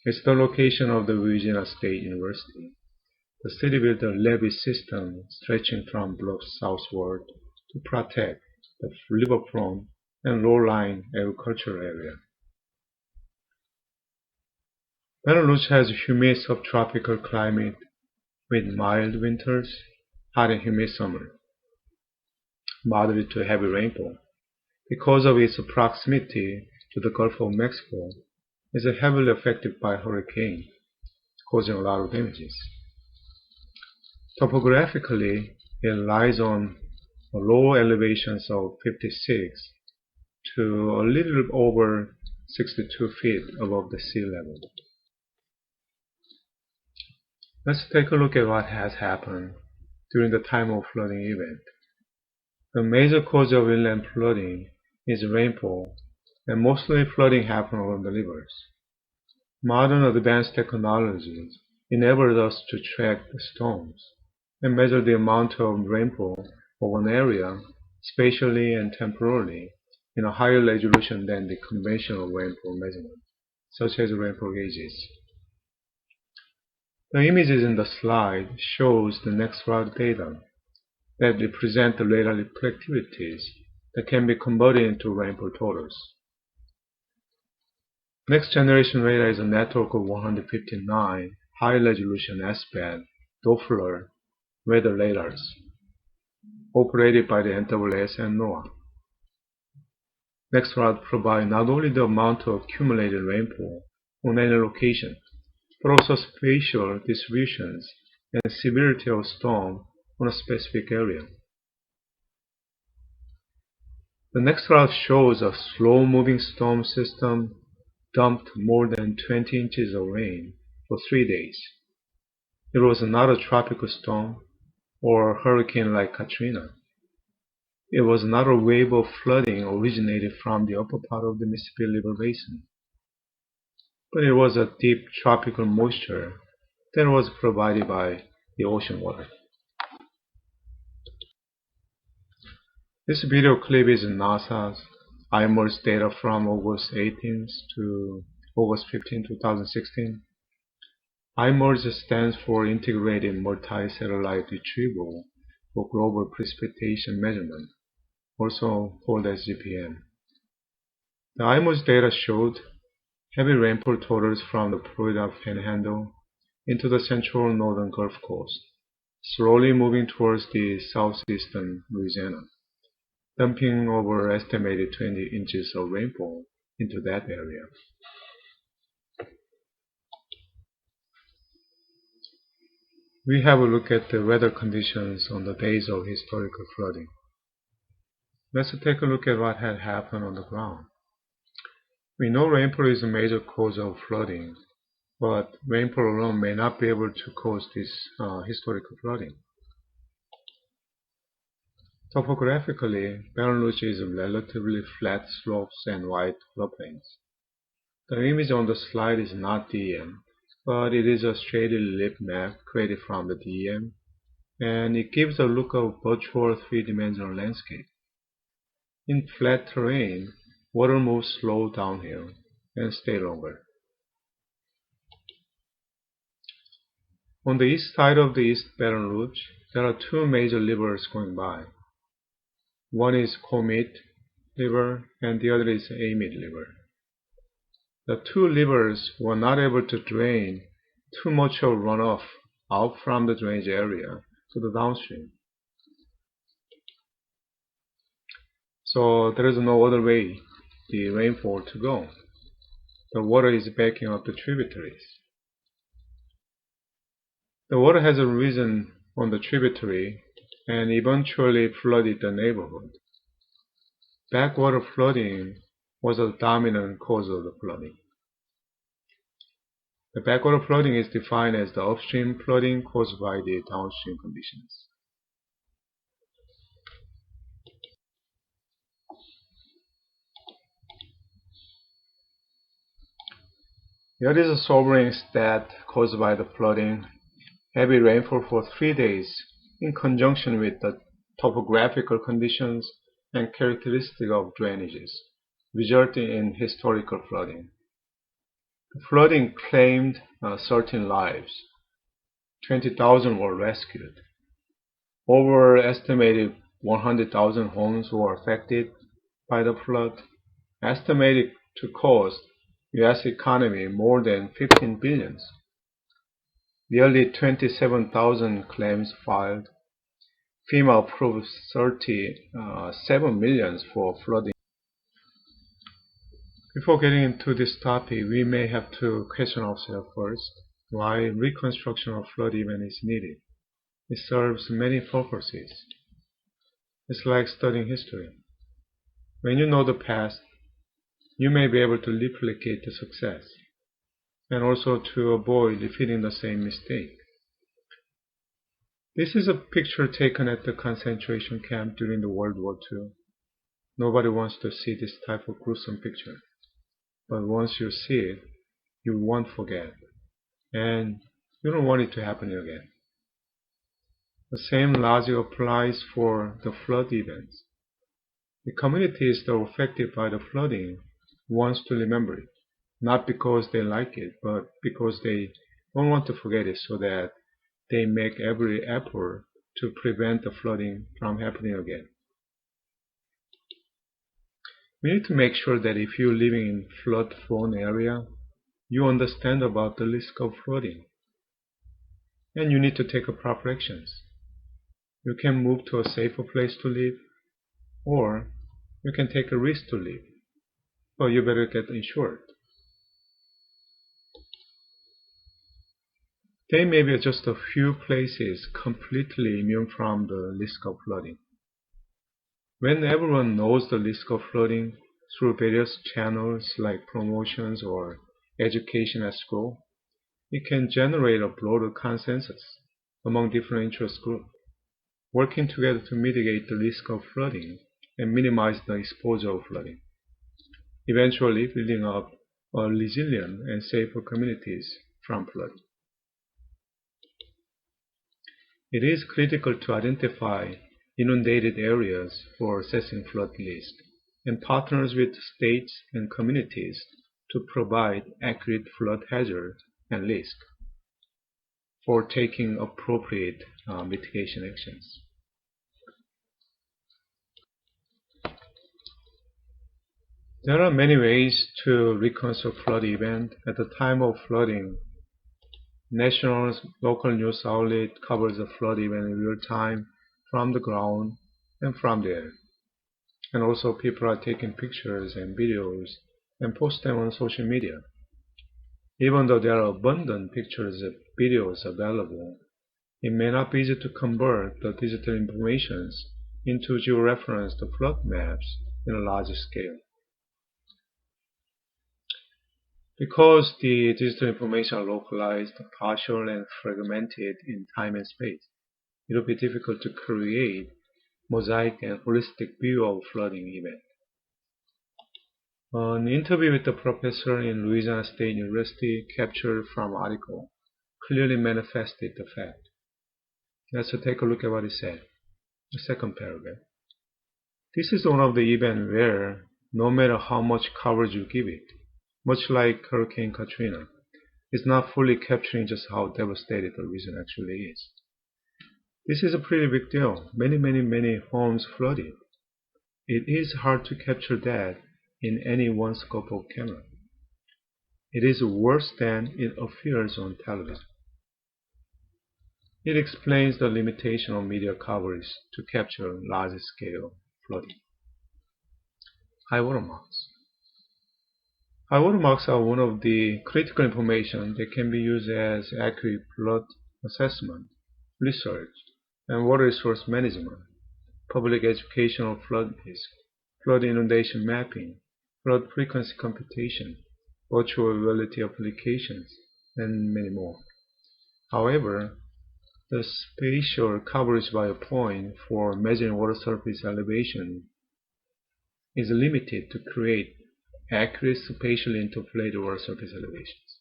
It's the location of the Louisiana State University. The city built a levee system stretching from bluffs southward to protect the riverfront and low-lying agricultural area. Baton Rouge has a humid subtropical climate with mild winters, hot and humid summer, moderate to heavy rainfall. Because of its proximity to the Gulf of Mexico, it is heavily affected by hurricane, causing a lot of damages. Topographically, it lies on low elevations of 56 to a little over 62 feet above the sea level. Let's take a look at what has happened during the time of flooding event. The major cause of inland flooding is rainfall, and mostly flooding happens along the rivers. Modern advanced technologies enabled us to track the storms and measure the amount of rainfall of an area spatially and temporally in a higher resolution than the conventional rainfall measurement, such as rainfall gauges. The images in the slide shows the next route data that represent the radar reflectivities that can be converted into rainfall totals. Next generation radar is a network of 159 high-resolution S-band Doppler weather radars operated by the NWS and NOAA. Next route provides not only the amount of accumulated rainfall on any location, but also spatial distributions and severity of storm on a specific area. The next graph shows a slow-moving storm system dumped more than 20 inches of rain for 3 days. It was not a tropical storm or a hurricane like Katrina. It was not a wave of flooding originated from the upper part of the Mississippi River Basin, but it was a deep tropical moisture that was provided by the ocean water. This video clip is NASA's IMERS data from August 18 to August 15, 2016. IMERS stands for Integrated Multi-Satellite Retrieval for Global Precipitation Measurement, also called ASFPM. The IMERS data showed heavy rainfall totals from the Florida Panhandle into the central northern Gulf Coast, slowly moving towards the southeastern Louisiana, dumping over estimated 20 inches of rainfall into that area. we have a look at the weather conditions on the days of historical flooding. Let's take a look at what had happened on the ground. We know rainfall is a major cause of flooding, but rainfall alone may not be able to cause this historical flooding. Topographically, Baton Rouge is relatively flat slopes and wide floodplains. The image on the slide is not DEM, but it is a shaded lip map created from the DEM, and it gives a look of virtual three-dimensional landscape. In flat terrain, water moves slow downhill and stay longer. On the east side of the East Baton Rouge, there are two major rivers going by. One is Comet River and the other is Amid River. The two rivers were not able to drain too much of runoff out from the drainage area to the downstream. So there is no other way the rainfall to go. The water is backing up the tributaries. The water has risen on the tributary and eventually flooded the neighborhood. Backwater flooding was a dominant cause of the flooding. The backwater flooding is defined as the upstream flooding caused by the downstream conditions. Here is a sobering stat caused by the flooding. Heavy rainfall for 3 days in conjunction with the topographical conditions and characteristic of drainages, resulting in historical flooding. The flooding claimed 13 lives. 20,000 were rescued. Over estimated 100,000 homes were affected by the flood, estimated to cost U.S. economy more than 15 billion. Nearly 27,000 claims filed. FEMA approved 37 million for flooding. Before getting into this topic, we may have to question ourselves first why reconstruction of flood event is needed. It serves many purposes. It's like studying history. When you know the past, you may be able to replicate the success, and also to avoid repeating the same mistake. This is a picture taken at the concentration camp during the World War II. Nobody wants to see this type of gruesome picture. But once you see it, you won't forget. And you don't want it to happen again. The same logic applies for the flood events. The communities that were affected by the flooding wants to remember it. Not because they like it, but because they don't want to forget it, so that they make every effort to prevent the flooding from happening again. We need to make sure that if you're living in flood-prone area, you understand about the risk of flooding. And you need to take proper actions. You can move to a safer place to live, or you can take a risk to live, but you better get insured. There may be just a few places completely immune from the risk of flooding. When everyone knows the risk of flooding through various channels like promotions or education at school, it can generate a broader consensus among different interest groups, working together to mitigate the risk of flooding and minimize the exposure of flooding, eventually building up a resilient and safer communities from flooding. It is critical to identify inundated areas for assessing flood risk and partners with states and communities to provide accurate flood hazard and risk for taking appropriate mitigation actions. There are many ways to reconstruct flood event. At the time of flooding, national local news outlet covers the flood event in real time from the ground and from the air. And also people are taking pictures and videos and post them on social media. Even though there are abundant pictures and videos available, it may not be easy to convert the digital informations into georeferenced flood maps in a large scale. Because the digital information are localized, partial, and fragmented in time and space, it will be difficult to create mosaic and holistic view of flooding event. An interview with the professor in Louisiana State University captured from article clearly manifested the fact. Let's take a look at what he said. The second paragraph. This is one of the events where, no matter how much coverage you give it, much like Hurricane Katrina, it's not fully capturing just how devastated the region actually is. This is a pretty big deal. Many homes flooded. It is hard to capture that in any one scope of camera. It is worse than it appears on television. It explains the limitation of media coverage to capture large-scale flooding. High water marks. High water marks are one of the critical information that can be used as accurate flood assessment, research, and water resource management, public education of flood risk, flood inundation mapping, flood frequency computation, virtual reality applications, and many more. However, the spatial coverage by a point for measuring water surface elevation is limited to create accurate spatially interpolated water surface elevations.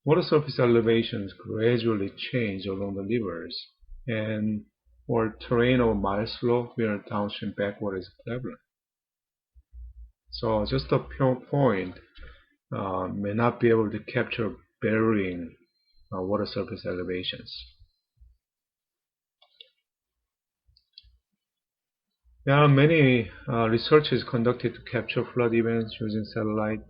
Water surface elevations gradually change along the rivers and or terrain of mild slope where downstream backwater is prevalent. So just a pure point may not be able to capture varying water surface elevations. There are many researches conducted to capture flood events using satellite,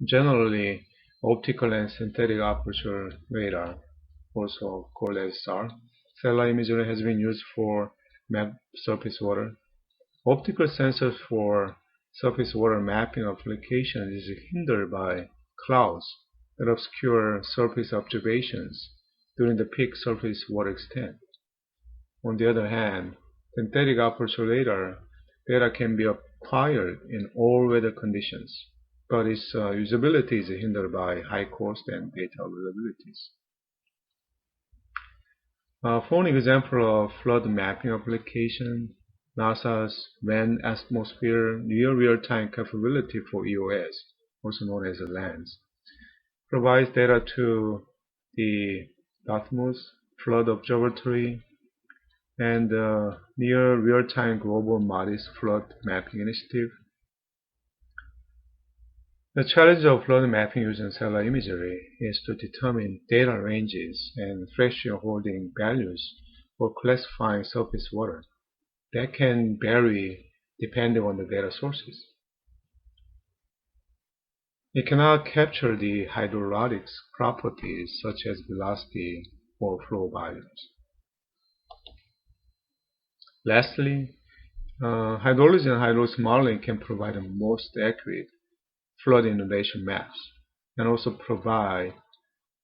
generally optical and synthetic aperture radar, also called as SAR. Satellite imagery has been used for map surface water. Optical sensors for surface water mapping applications is hindered by clouds that obscure surface observations during the peak surface water extent. On the other hand, synthetic aperture radar data can be acquired in all weather conditions, but its usability is hindered by high cost and data availabilities. For an example of flood mapping application, NASA's When Atmosphere Near Real-Time capability for EOS, also known as LANS, provides data to the Baton Flood Observatory and the Near Real-Time Global Modest Flood Mapping Initiative. The challenge of flood mapping using satellite imagery is to determine data ranges and threshold holding values for classifying surface water that can vary depending on the data sources. It cannot capture the hydraulics properties such as velocity or flow volumes. Lastly, hydrology and hydraulics modeling can provide the most accurate flood inundation maps and also provide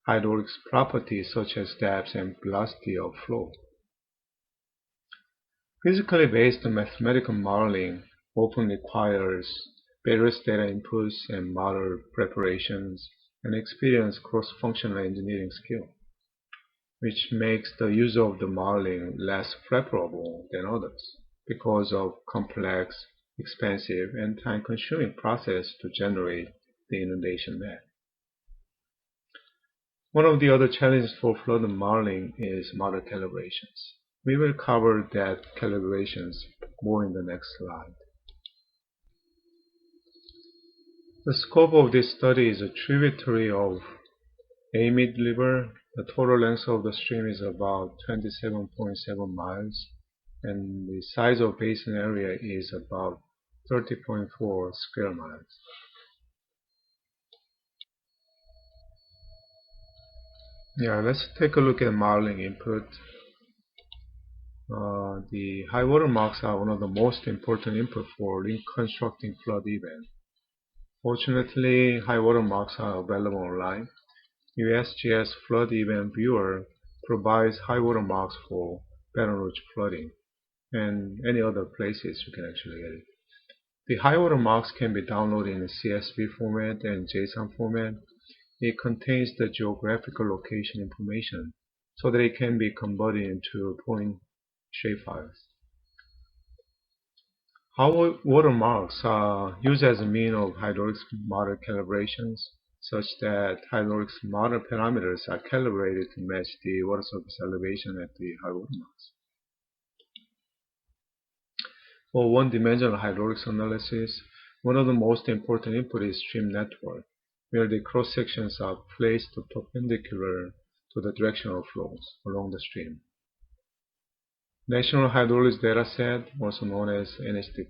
hydraulics properties such as depth and velocity of flow. Physically based mathematical modeling often requires various data inputs and model preparations and experience cross-functional engineering skill, which makes the use of the modeling less preferable than others because of complex, expensive, and time-consuming process to generate the inundation map. One of the other challenges for flood modeling is model calibrations. We will cover that calibrations more in the next slide. The scope of this study is a tributary of Amid River. The total length of the stream is about 27.7 miles, and the size of basin area is about 30.4 square miles. Let's take a look at modeling input. The high water marks are one of the most important input for reconstructing flood events. Fortunately, high water marks are available online. USGS Flood Event Viewer provides high water marks for Baton Rouge flooding and any other places you can actually get it. The high water marks can be downloaded in CSV format and JSON format. It contains the geographical location information so that it can be converted into point shapefiles. High water marks are used as a mean of hydraulics model calibrations, such that hydraulics model parameters are calibrated to match the water surface elevation at the high water marks. For one-dimensional hydraulics analysis, one of the most important input is stream network, where the cross-sections are placed perpendicular to the directional flows along the stream. National Hydraulics Dataset, also known as NHD+,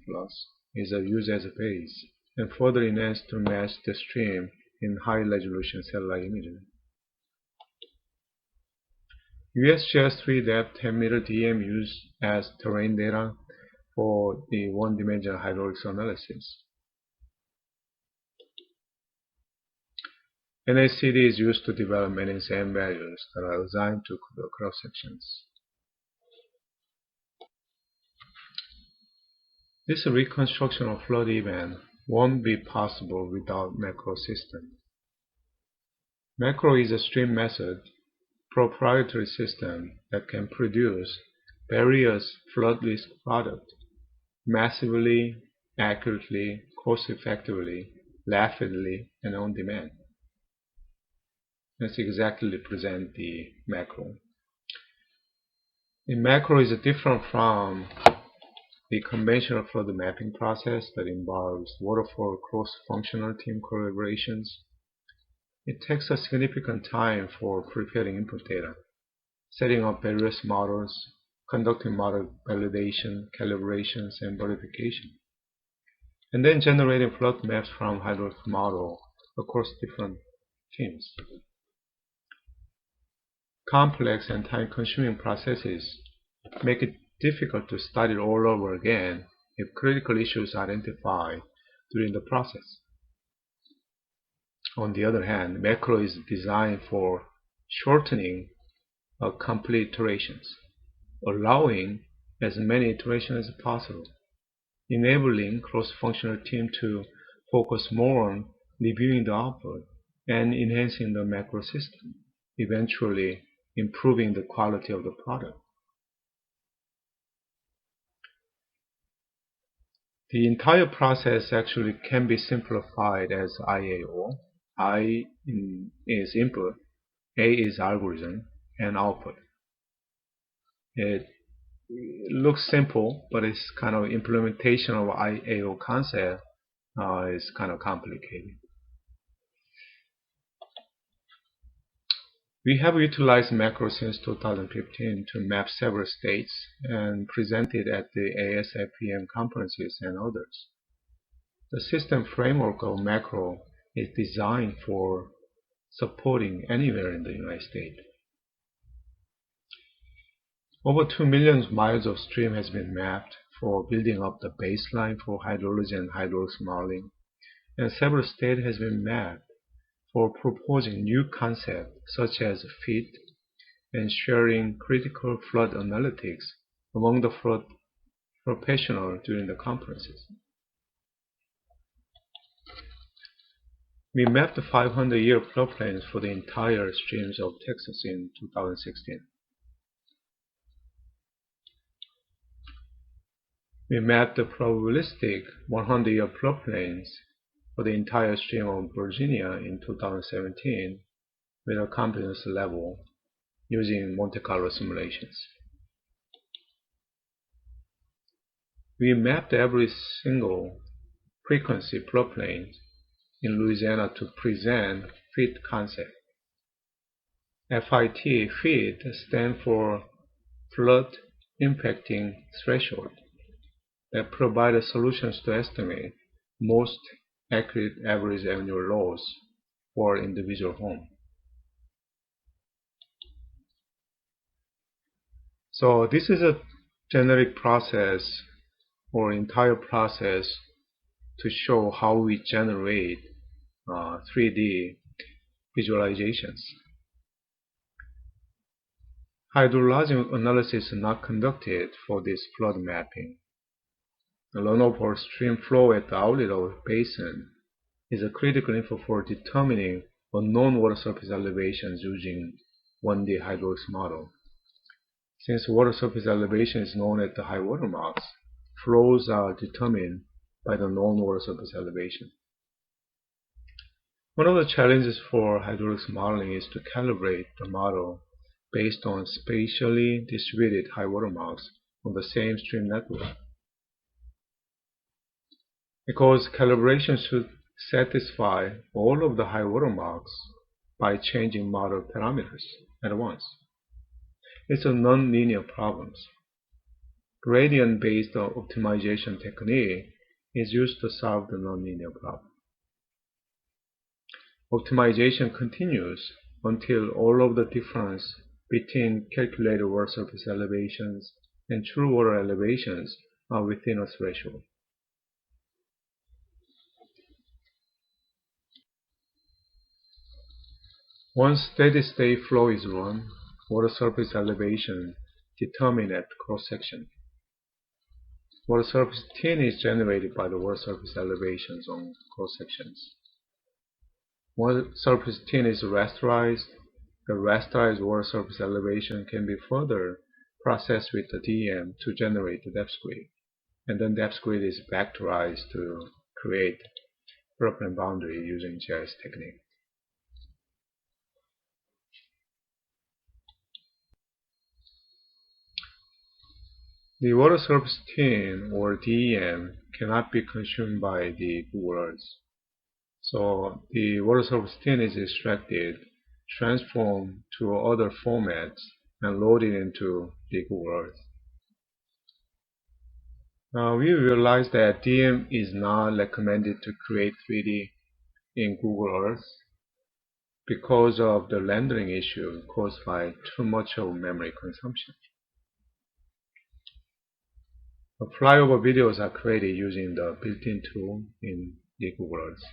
is used as a base and further enhanced to match the stream in high-resolution satellite imagery. USGS 3 depth 10-meter DM used as terrain data for the one-dimensional hydraulics analysis. NHCD is used to develop many SAM values that are assigned to the cross-sections. This reconstruction of flood event won't be possible without macro system. Macro is a stream method proprietary system that can produce various flood risk products massively, accurately, cost-effectively, rapidly, and on demand. Let's exactly represent the macro. The macro is different from the conventional flood mapping process that involves waterfall cross-functional team collaborations. It takes a significant time for preparing input data, setting up various models, conducting model validation, calibrations, and verification, and then generating flood maps from hydraulic model across different teams. Complex and time-consuming processes make it difficult to start it all over again if critical issues are identified during the process. On the other hand, macro is designed for shortening complete iterations, allowing as many iterations as possible, enabling cross-functional team to focus more on reviewing the output and enhancing the macro system, eventually improving the quality of the product. The entire process actually can be simplified as IAO. I is input, A is algorithm, and output. It looks simple, but it's kind of implementation of IAO concept is kind of complicated. We have utilized macro since 2015 to map several states and presented at the ASFPM conferences and others. The system framework of macro is designed for supporting anywhere in the United States. Over 2 million miles of stream has been mapped for building up the baseline for hydrology and hydraulics modeling, and several states has been mapped for proposing new concepts such as FIT and sharing critical flood analytics among the flood professionals during the conferences. We mapped the 500-year floodplains for the entire streams of Texas in 2016. We mapped the probabilistic 100-year floodplains for the entire stream of Virginia in 2017 with a confidence level using Monte Carlo simulations. We mapped every single frequency floodplain in Louisiana to present FIT concept. FIT stands for Flood Impacting Threshold, that provides solutions to estimate most accurate average annual loss for individual home. So this is a generic process or entire process to show how we generate 3D visualizations. hydrologic analysis is not conducted for this flood mapping. The runoff or stream flow at the outlet of a basin is a critical info for determining unknown water surface elevations using 1D hydraulics model. Since water surface elevation is known at the high water marks, flows are determined by the known water surface elevation. One of the challenges for hydraulics modeling is to calibrate the model based on spatially distributed high water marks on the same stream network. Because calibration should satisfy all of the high water marks by changing model parameters at once. It's a non-linear problem. Gradient-based optimization technique is used to solve the non-linear problem. Optimization continues until all of the difference between calculated water surface elevations and true water elevations are within a threshold. Once steady-state flow is run, water surface elevation determined at cross-section. Water surface tin is generated by the water surface elevations on cross-sections. Water surface tin is rasterized. The rasterized water surface elevation can be further processed with the DEM to generate the depth grid, and then depth grid is vectorized to create perpendicular boundary using GIS technique. The water surface tin or DEM cannot be consumed by the Google Earth. So the water surface tin is extracted, transformed to other formats, and loaded into the Google Earth. We realized that DEM is not recommended to create 3D in Google Earth because of the rendering issue caused by too much of memory consumption. The flyover videos are created using the built-in tool in the Google Earth.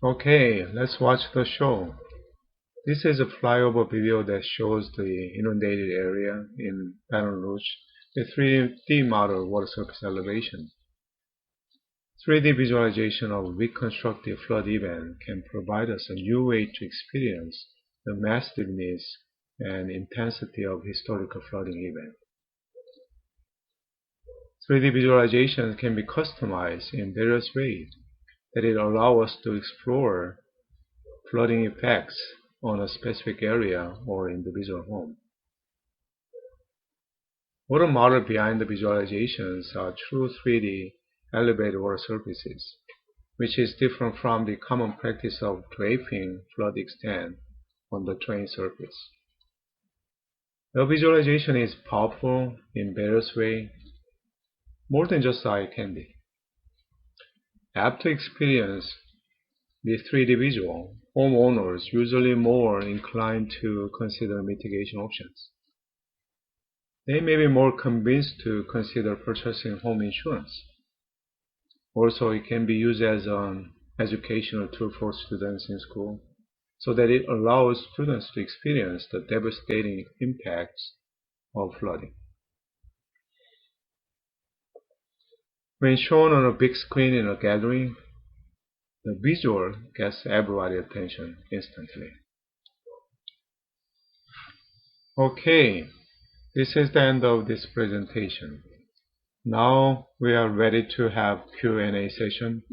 Okay, let's watch the show. This is a flyover video that shows the inundated area in Baton Rouge, the 3D model water surface elevation. 3D visualization of reconstructive flood event can provide us a new way to experience the massiveness and intensity of historical flooding event. 3D visualization can be customized in various ways that it allows us to explore flooding effects on a specific area or individual home. Water model behind the visualizations are true 3D elevated water surfaces, which is different from the common practice of draping flood extent on the terrain surface. The visualization is powerful in various ways, more than just eye candy. After experience the 3D visual, homeowners usually more inclined to consider mitigation options. They may be more convinced to consider purchasing home insurance. Also, it can be used as an educational tool for students in school, so that it allows students to experience the devastating impacts of flooding. When shown on a big screen in a gathering, the visual gets everybody's attention instantly. Okay, this is the end of this presentation. Now we are ready to have Q&A session.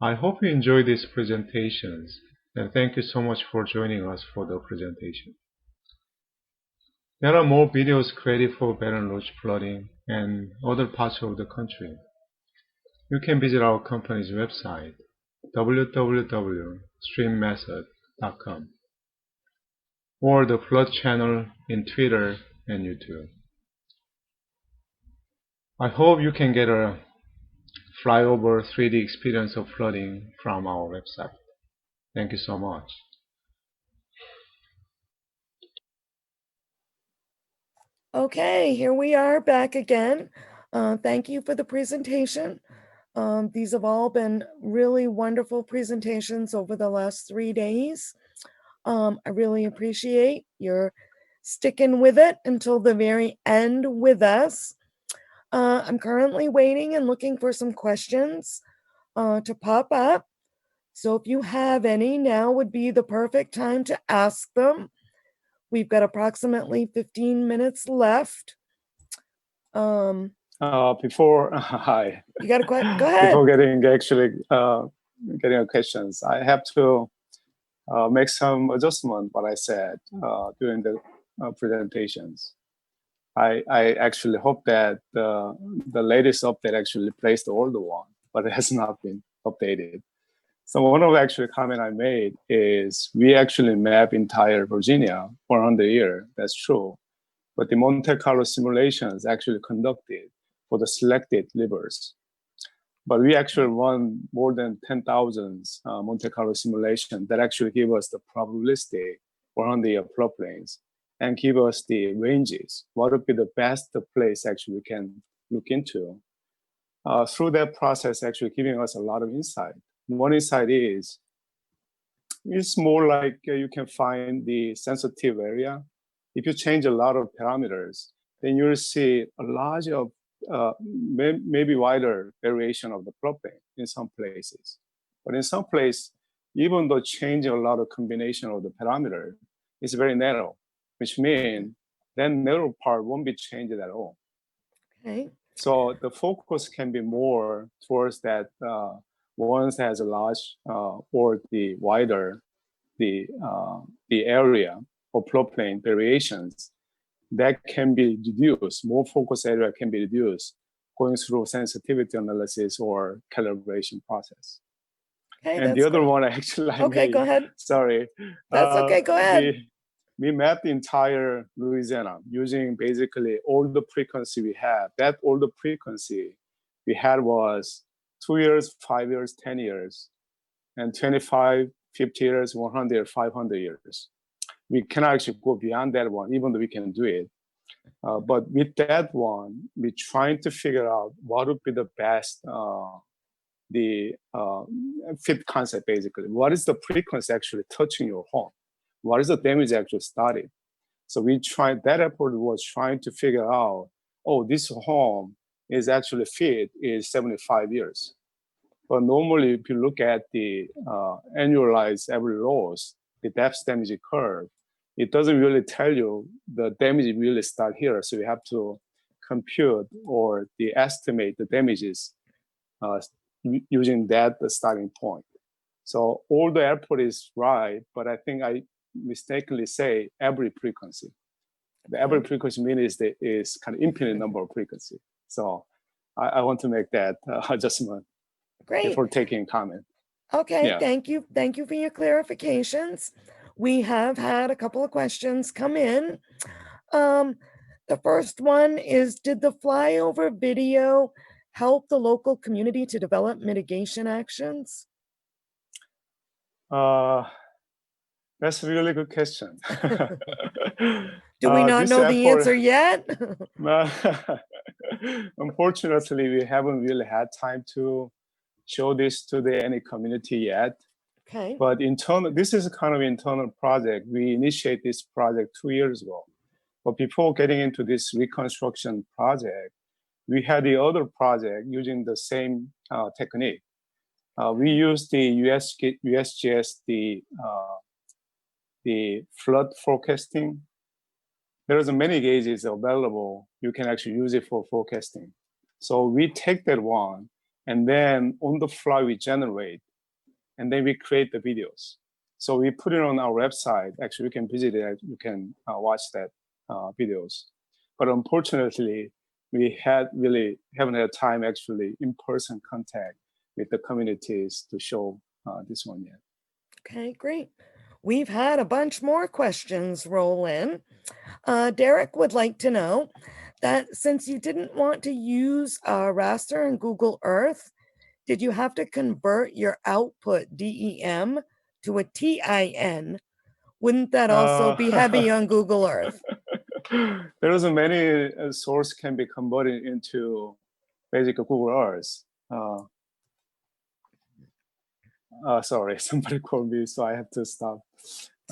I hope you enjoy these presentations, and thank you so much for joining us for the presentation. There are more videos created for Baton Rouge flooding and other parts of the country. You can visit our company's website, www.streammethod.com, or the Flood channel in Twitter and YouTube. I hope you can get a flyover 3D experience of flooding from our website. Thank you so much. Okay, here we are back again. Thank you for the presentation. These have all been really wonderful presentations over the last 3 days. I really appreciate your sticking with it until the very end with us. I'm currently waiting and looking for some questions to pop up. So if you have any, now would be the perfect time to ask them. We've got approximately 15 minutes left. Before hi, You got a question? Go ahead. before getting questions, I have to make some adjustment what I said during the presentations. I actually hope that the latest update actually replaced the older one, but it has not been updated. So one of the actual comment I made is we actually map entire Virginia for 100 years. That's true. But the Monte Carlo simulations actually conducted for the selected rivers. But we actually run more than 10,000 Monte Carlo simulation that actually give us the probabilistic 100-year floodplains and give us the ranges. What would be the best place actually we can look into? Through that process, actually giving us a lot of insight. One insight is, it's more like you can find the sensitive area. If you change a lot of parameters, then you'll see a large of maybe wider variation of the floodplain in some places. But in some places, even though changing a lot of combination of the parameter, it's very narrow, which means that narrow part won't be changed at all. Okay. So the focus can be more towards that ones that has a large or the wider the area of floodplain variations that can be reduced. More focus area can be reduced going through sensitivity analysis or calibration process. Okay, And the other one actually I okay, made, go ahead. sorry. That's okay, go ahead. We mapped the entire Louisiana using basically all the frequency we have. That all the frequency we had was 2 years, 5 years, 10 years, and 25, 50 years, 100, 500 years. We cannot actually go beyond that one, even though we can do it. But with that one, we're trying to figure out what would be the best, fit concept, basically. What is the frequency actually touching your home? What is the damage actually started? So we tried, that effort was trying to figure out, oh, this home is actually fit is 75 years. But normally, if you look at the annualized average loss, the depth damage curve, it doesn't really tell you the damage really start here. So you have to compute or the estimate the damages using that the starting point. So all the effort is right, but I think I mistakenly say every frequency. The every frequency means is kind of infinite number of frequency. So I want to make that adjustment. Great. For taking comment. Okay, yeah. Thank you. Thank you for your clarifications. We have had a couple of questions come in. The first one is, did the flyover video help the local community to develop mitigation actions? That's a really good question. Do we not know the answer yet? Unfortunately, we haven't really had time to show this to any community yet. Okay. But this is kind of internal project. We initiated this project 2 years ago. But before getting into this reconstruction project, we had the other project using the same technique. We used the USGS, the flood forecasting. There's many gauges available. You can actually use it for forecasting. So we take that one, and then on the fly we generate, and then we create the videos. So we put it on our website. Actually, you can visit it. You can watch that videos. But unfortunately, we haven't had time actually in-person contact with the communities to show this one yet. Okay, great. We've had a bunch more questions roll in. Derek would like to know that since you didn't want to use raster and Google Earth, did you have to convert your output DEM to a TIN? Wouldn't that also be heavy on Google Earth? There's many source can be converted into basic Google Earth. Sorry, somebody called me, so I have to stop.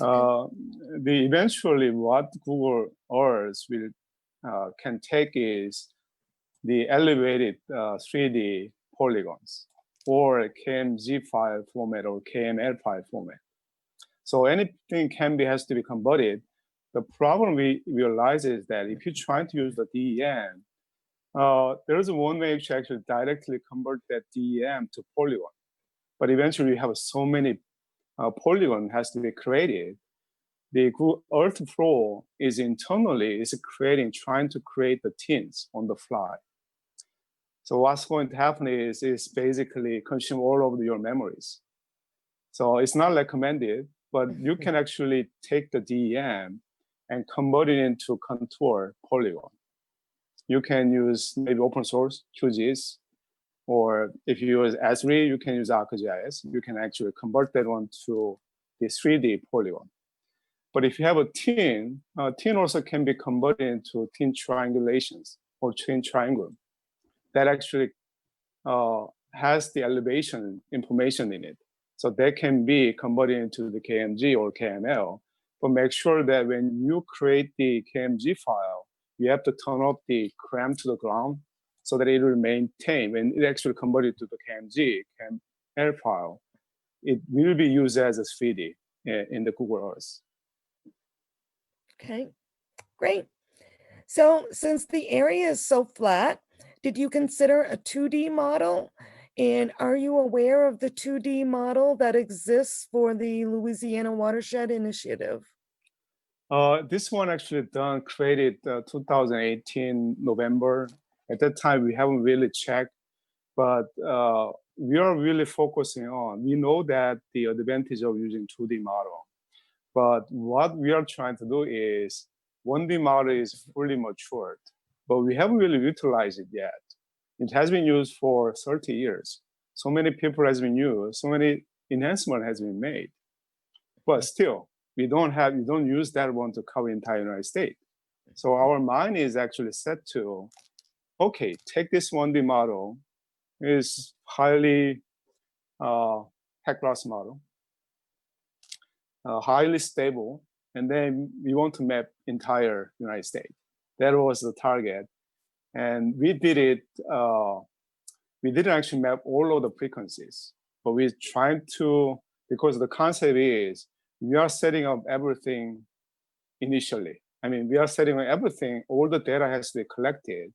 Eventually what Google Earth will can take is the elevated 3D polygons or KMG file format or KML file format. So anything has to be converted. The problem we realize is that if you try to use the DEM, there is one way to actually directly convert that DEM to polygon. But eventually you have so many polygon has to be created. The Earth flow is internally trying to create the tints on the fly. So what's going to happen is basically consume all of your memories. So it's not recommended, but you can actually take the DEM and convert it into contour polygon. You can use maybe open source QGIS, or if you use Esri, you can use ArcGIS. You can actually convert that one to the 3D polygon. But if you have a tin also can be converted into tin triangulations or tin triangle. That actually has the elevation information in it. So that can be converted into the KMG or KML. But make sure that when you create the KMG file, you have to turn up the cram to the ground so that it will maintain. When it actually converted to the KMG, KML file, it will be used as a 3D in the Google Earth. Okay, great. So since the area is so flat, did you consider a 2D model? And are you aware of the 2D model that exists for the Louisiana Watershed Initiative? This one actually created 2018 November. At that time, we haven't really checked, but we are really focusing on, we know that the advantage of using 2D model, but what we are trying to do is 1D model is fully matured, but we haven't really utilized it yet. It has been used for 30 years. So many people has been used, so many enhancement has been made, but still, we don't use that one to cover entire United States. So our mind is actually set to, okay, take this 1D model, is highly heck-loss model, highly stable, and then we want to map entire United States. That was the target. And we did it, we didn't actually map all of the frequencies, but we tried to, because the concept is, we are setting up everything initially. I mean, we are setting up everything, all the data has to be collected,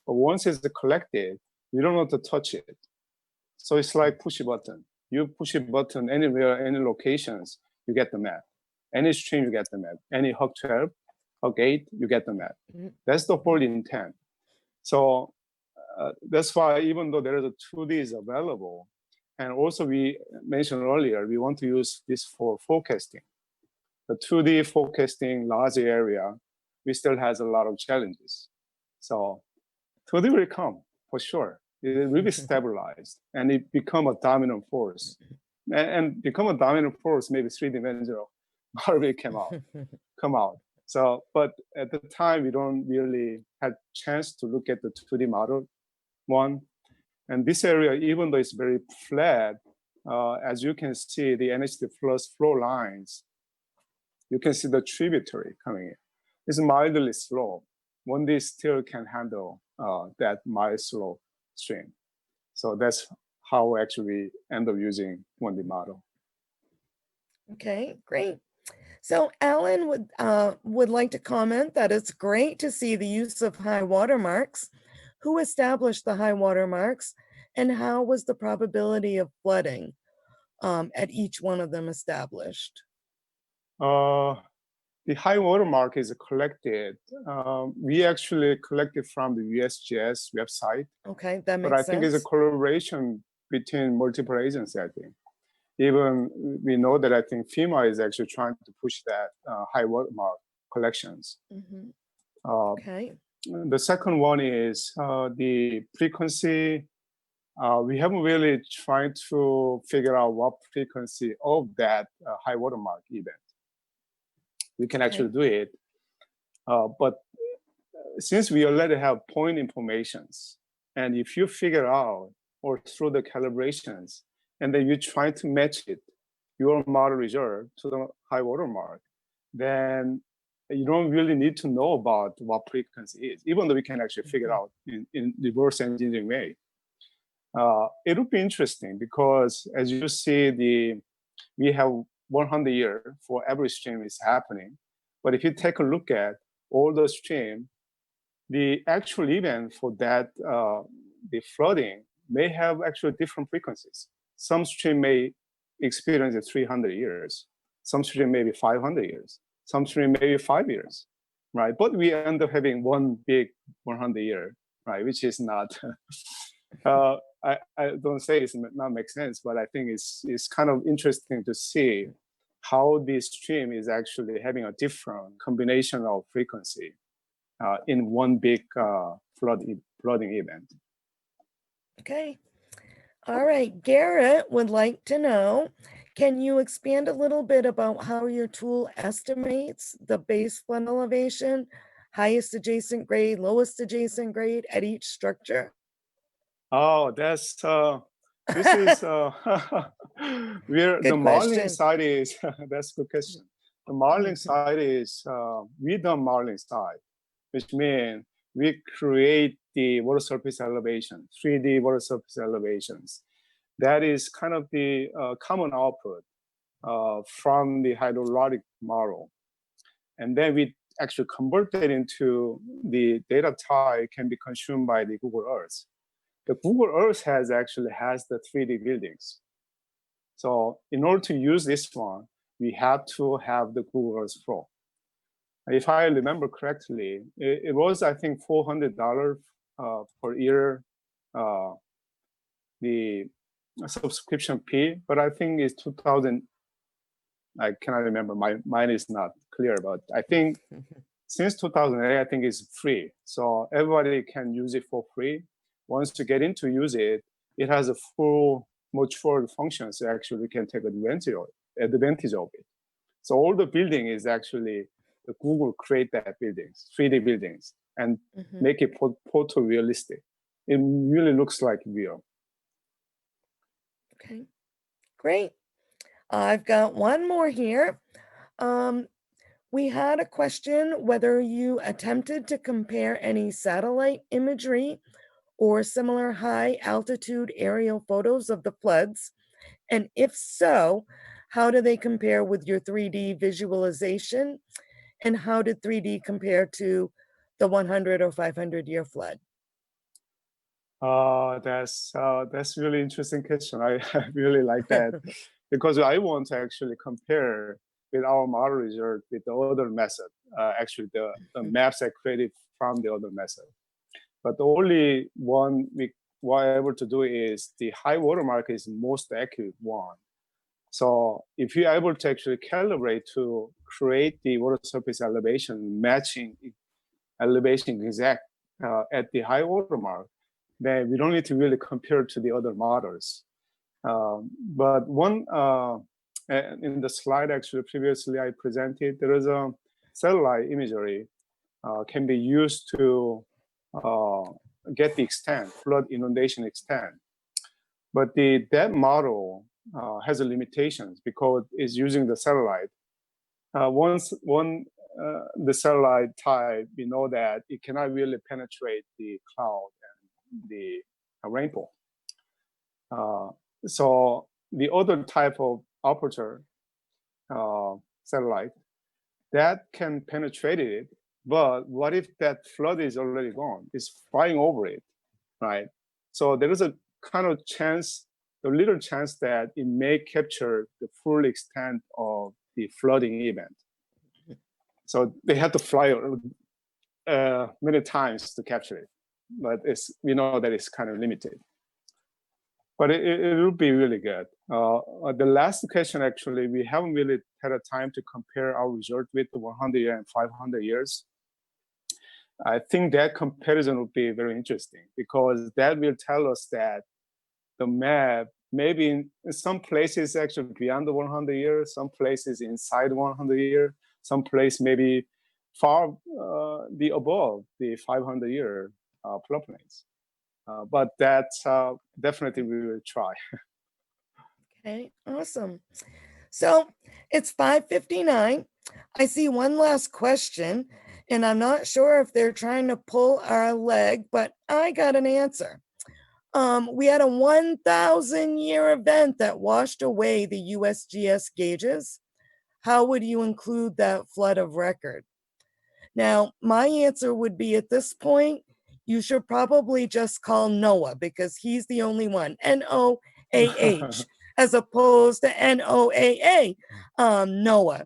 but once it's collected, we don't want to touch it. So it's like push a button. You push a button anywhere, any locations, you get the map. Any stream, you get the map. Any Hug 12, Hug 8, you get the map. That's the whole intent. So that's why even though there is a 2D is available, and also we mentioned earlier, we want to use this for forecasting. The 2D forecasting large area, we still has a lot of challenges. So 2D will come for sure. It will be stabilized and it become a dominant force. And become a dominant force, maybe 3-dimensional model come out. So, but at the time, we don't really have chance to look at the 2D model one. And this area, even though it's very flat, as you can see, the NH2 plus flow lines, you can see the tributary coming in. It's mildly slow. 1D still can handle that mild slow stream. So that's how we actually end up using 1D model. Okay, great. So Alan would like to comment that it's great to see the use of high water marks. Who established the high water marks, and how was the probability of flooding at each one of them established? The high water mark is collected. We actually collected from the USGS website. Okay, that makes sense. But I think it's a collaboration between multiple agencies, I think. Even we know that I think FEMA is actually trying to push that high water mark collections. Okay. The second one is the frequency. We haven't really tried to figure out what frequency of that high water mark event. We can actually do it. But since we already have point informations, and if you figure out, or through the calibrations, and then you try to match it your model result to the high water mark, then you don't really need to know about what frequency is, even though we can actually figure it out in reverse engineering way. It would be interesting because as you see, we have 100 years for every stream is happening. But if you take a look at all the stream, the actual event for that, the flooding may have actually different frequencies. Some stream may experience it 300 years. Some stream maybe 500 years. Some stream maybe 5 years, right? But we end up having one big 100 year, right? Which is not, I don't say it's not make sense, but I think it's kind of interesting to see how this stream is actually having a different combination of frequency in one big flooding event. Okay. All right. Garrett would like to know, can you expand a little bit about how your tool estimates the base flood elevation, highest adjacent grade, lowest adjacent grade at each structure? Oh, this is where Good the modeling question. side is. That's a good question. The modeling side is we done modeling side, which means we create the water surface elevation, 3D water surface elevations. That is kind of the common output from the hydrologic model. And then we actually convert that into the data type can be consumed by the Google Earth. The Google Earth has the 3D buildings. So in order to use this one, we have to have the Google Earth Pro. If I remember correctly, it was, I think, $400 per year, the subscription fee, but I think it's 2000. I cannot remember, mine is not clear, but I think since 2008, I think it's free. So everybody can use it for free. Once you get into use it, it has a full mature function, so actually we can take advantage of it. So all the building is actually, the Google create that buildings, 3D buildings, and make it photorealistic. It really looks like real. Okay, great. I've got one more here. We had a question whether you attempted to compare any satellite imagery or similar high altitude aerial photos of the floods, and if so, how do they compare with your 3D visualization, and how did 3D compare to the 100 or 500 year flood? That's really interesting question. I really like that because I want to actually compare with our model result with the other method. Actually, the maps I created from the other method. But the only one we were able to do is the high watermark is most accurate one. So if you're able to actually calibrate to create the water surface elevation matching elevation exact at the high watermark, then we don't need to really compare to the other models. But one, in the slide actually previously I presented, there is a satellite imagery can be used to get the extent, flood inundation extent. But that model has limitations because it's using the satellite. Once the satellite type, we know that it cannot really penetrate the cloud and the rainfall. So the other type of operator satellite that can penetrate it, but what if that flood is already gone? It's flying over it, right? So there is a kind of chance, a little chance that it may capture the full extent of the flooding event. So they have to fly many times to capture it, but we know that it's kind of limited. But it will be really good. The last question, actually, we haven't really had a time to compare our result with the 100 year and 500 years. I think that comparison would be very interesting because that will tell us that the map, maybe in some places actually beyond the 100 years, some places inside 100 years, some place maybe far above the 500 year floodplains. But that's definitely we will try. Okay, awesome. So it's 5:59. I see one last question, and I'm not sure if they're trying to pull our leg, but I got an answer. We had a 1,000-year event that washed away the USGS gauges. How would you include that flood of record? Now, my answer would be at this point, you should probably just call Noah because he's the only one, Noah, as opposed to NOAA, Noah.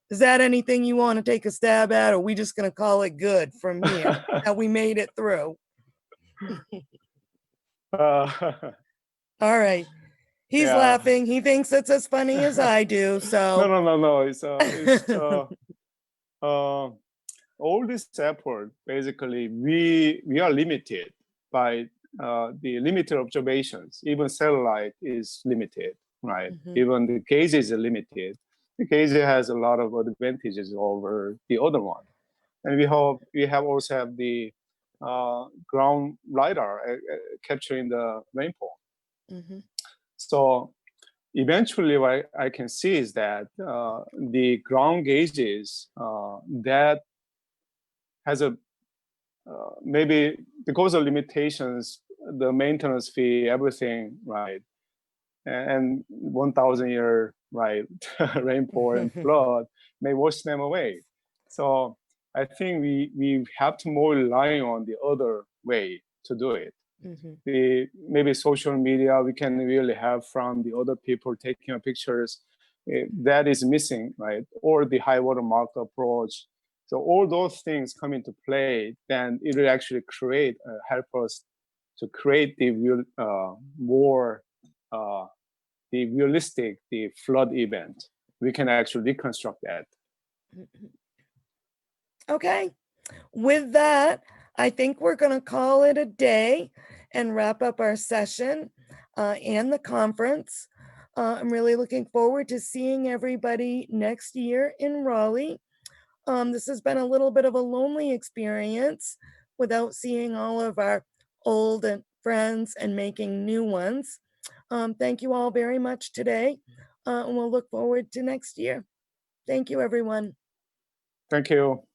Is that anything you want to take a stab at, or are we just going to call it good from here that we made it through? All right. He's Yeah. laughing. He thinks it's as funny as I do. So No. All this effort, basically, we are limited by the limited observations. Even satellite is limited, right? Even the gauges are limited. The gauge has a lot of advantages over the other one, and we also have the ground lidar capturing the rainfall. So eventually, what I can see is that the ground gauges that has a maybe because of limitations, the maintenance fee, everything, right, and 1,000-year right rainfall and flood may wash them away. So I think we have to more rely on the other way to do it. The maybe social media we can really have from the other people taking pictures that is missing, right? Or the high water mark approach. So all those things come into play, then it will actually create help us to create the more the realistic the flood event. We can actually reconstruct that. Okay. With that, I think we're going to call it a day and wrap up our session and the conference. I'm really looking forward to seeing everybody next year in Raleigh. This has been a little bit of a lonely experience without seeing all of our old friends and making new ones. Thank you all very much today, and we'll look forward to next year. Thank you, everyone. Thank you.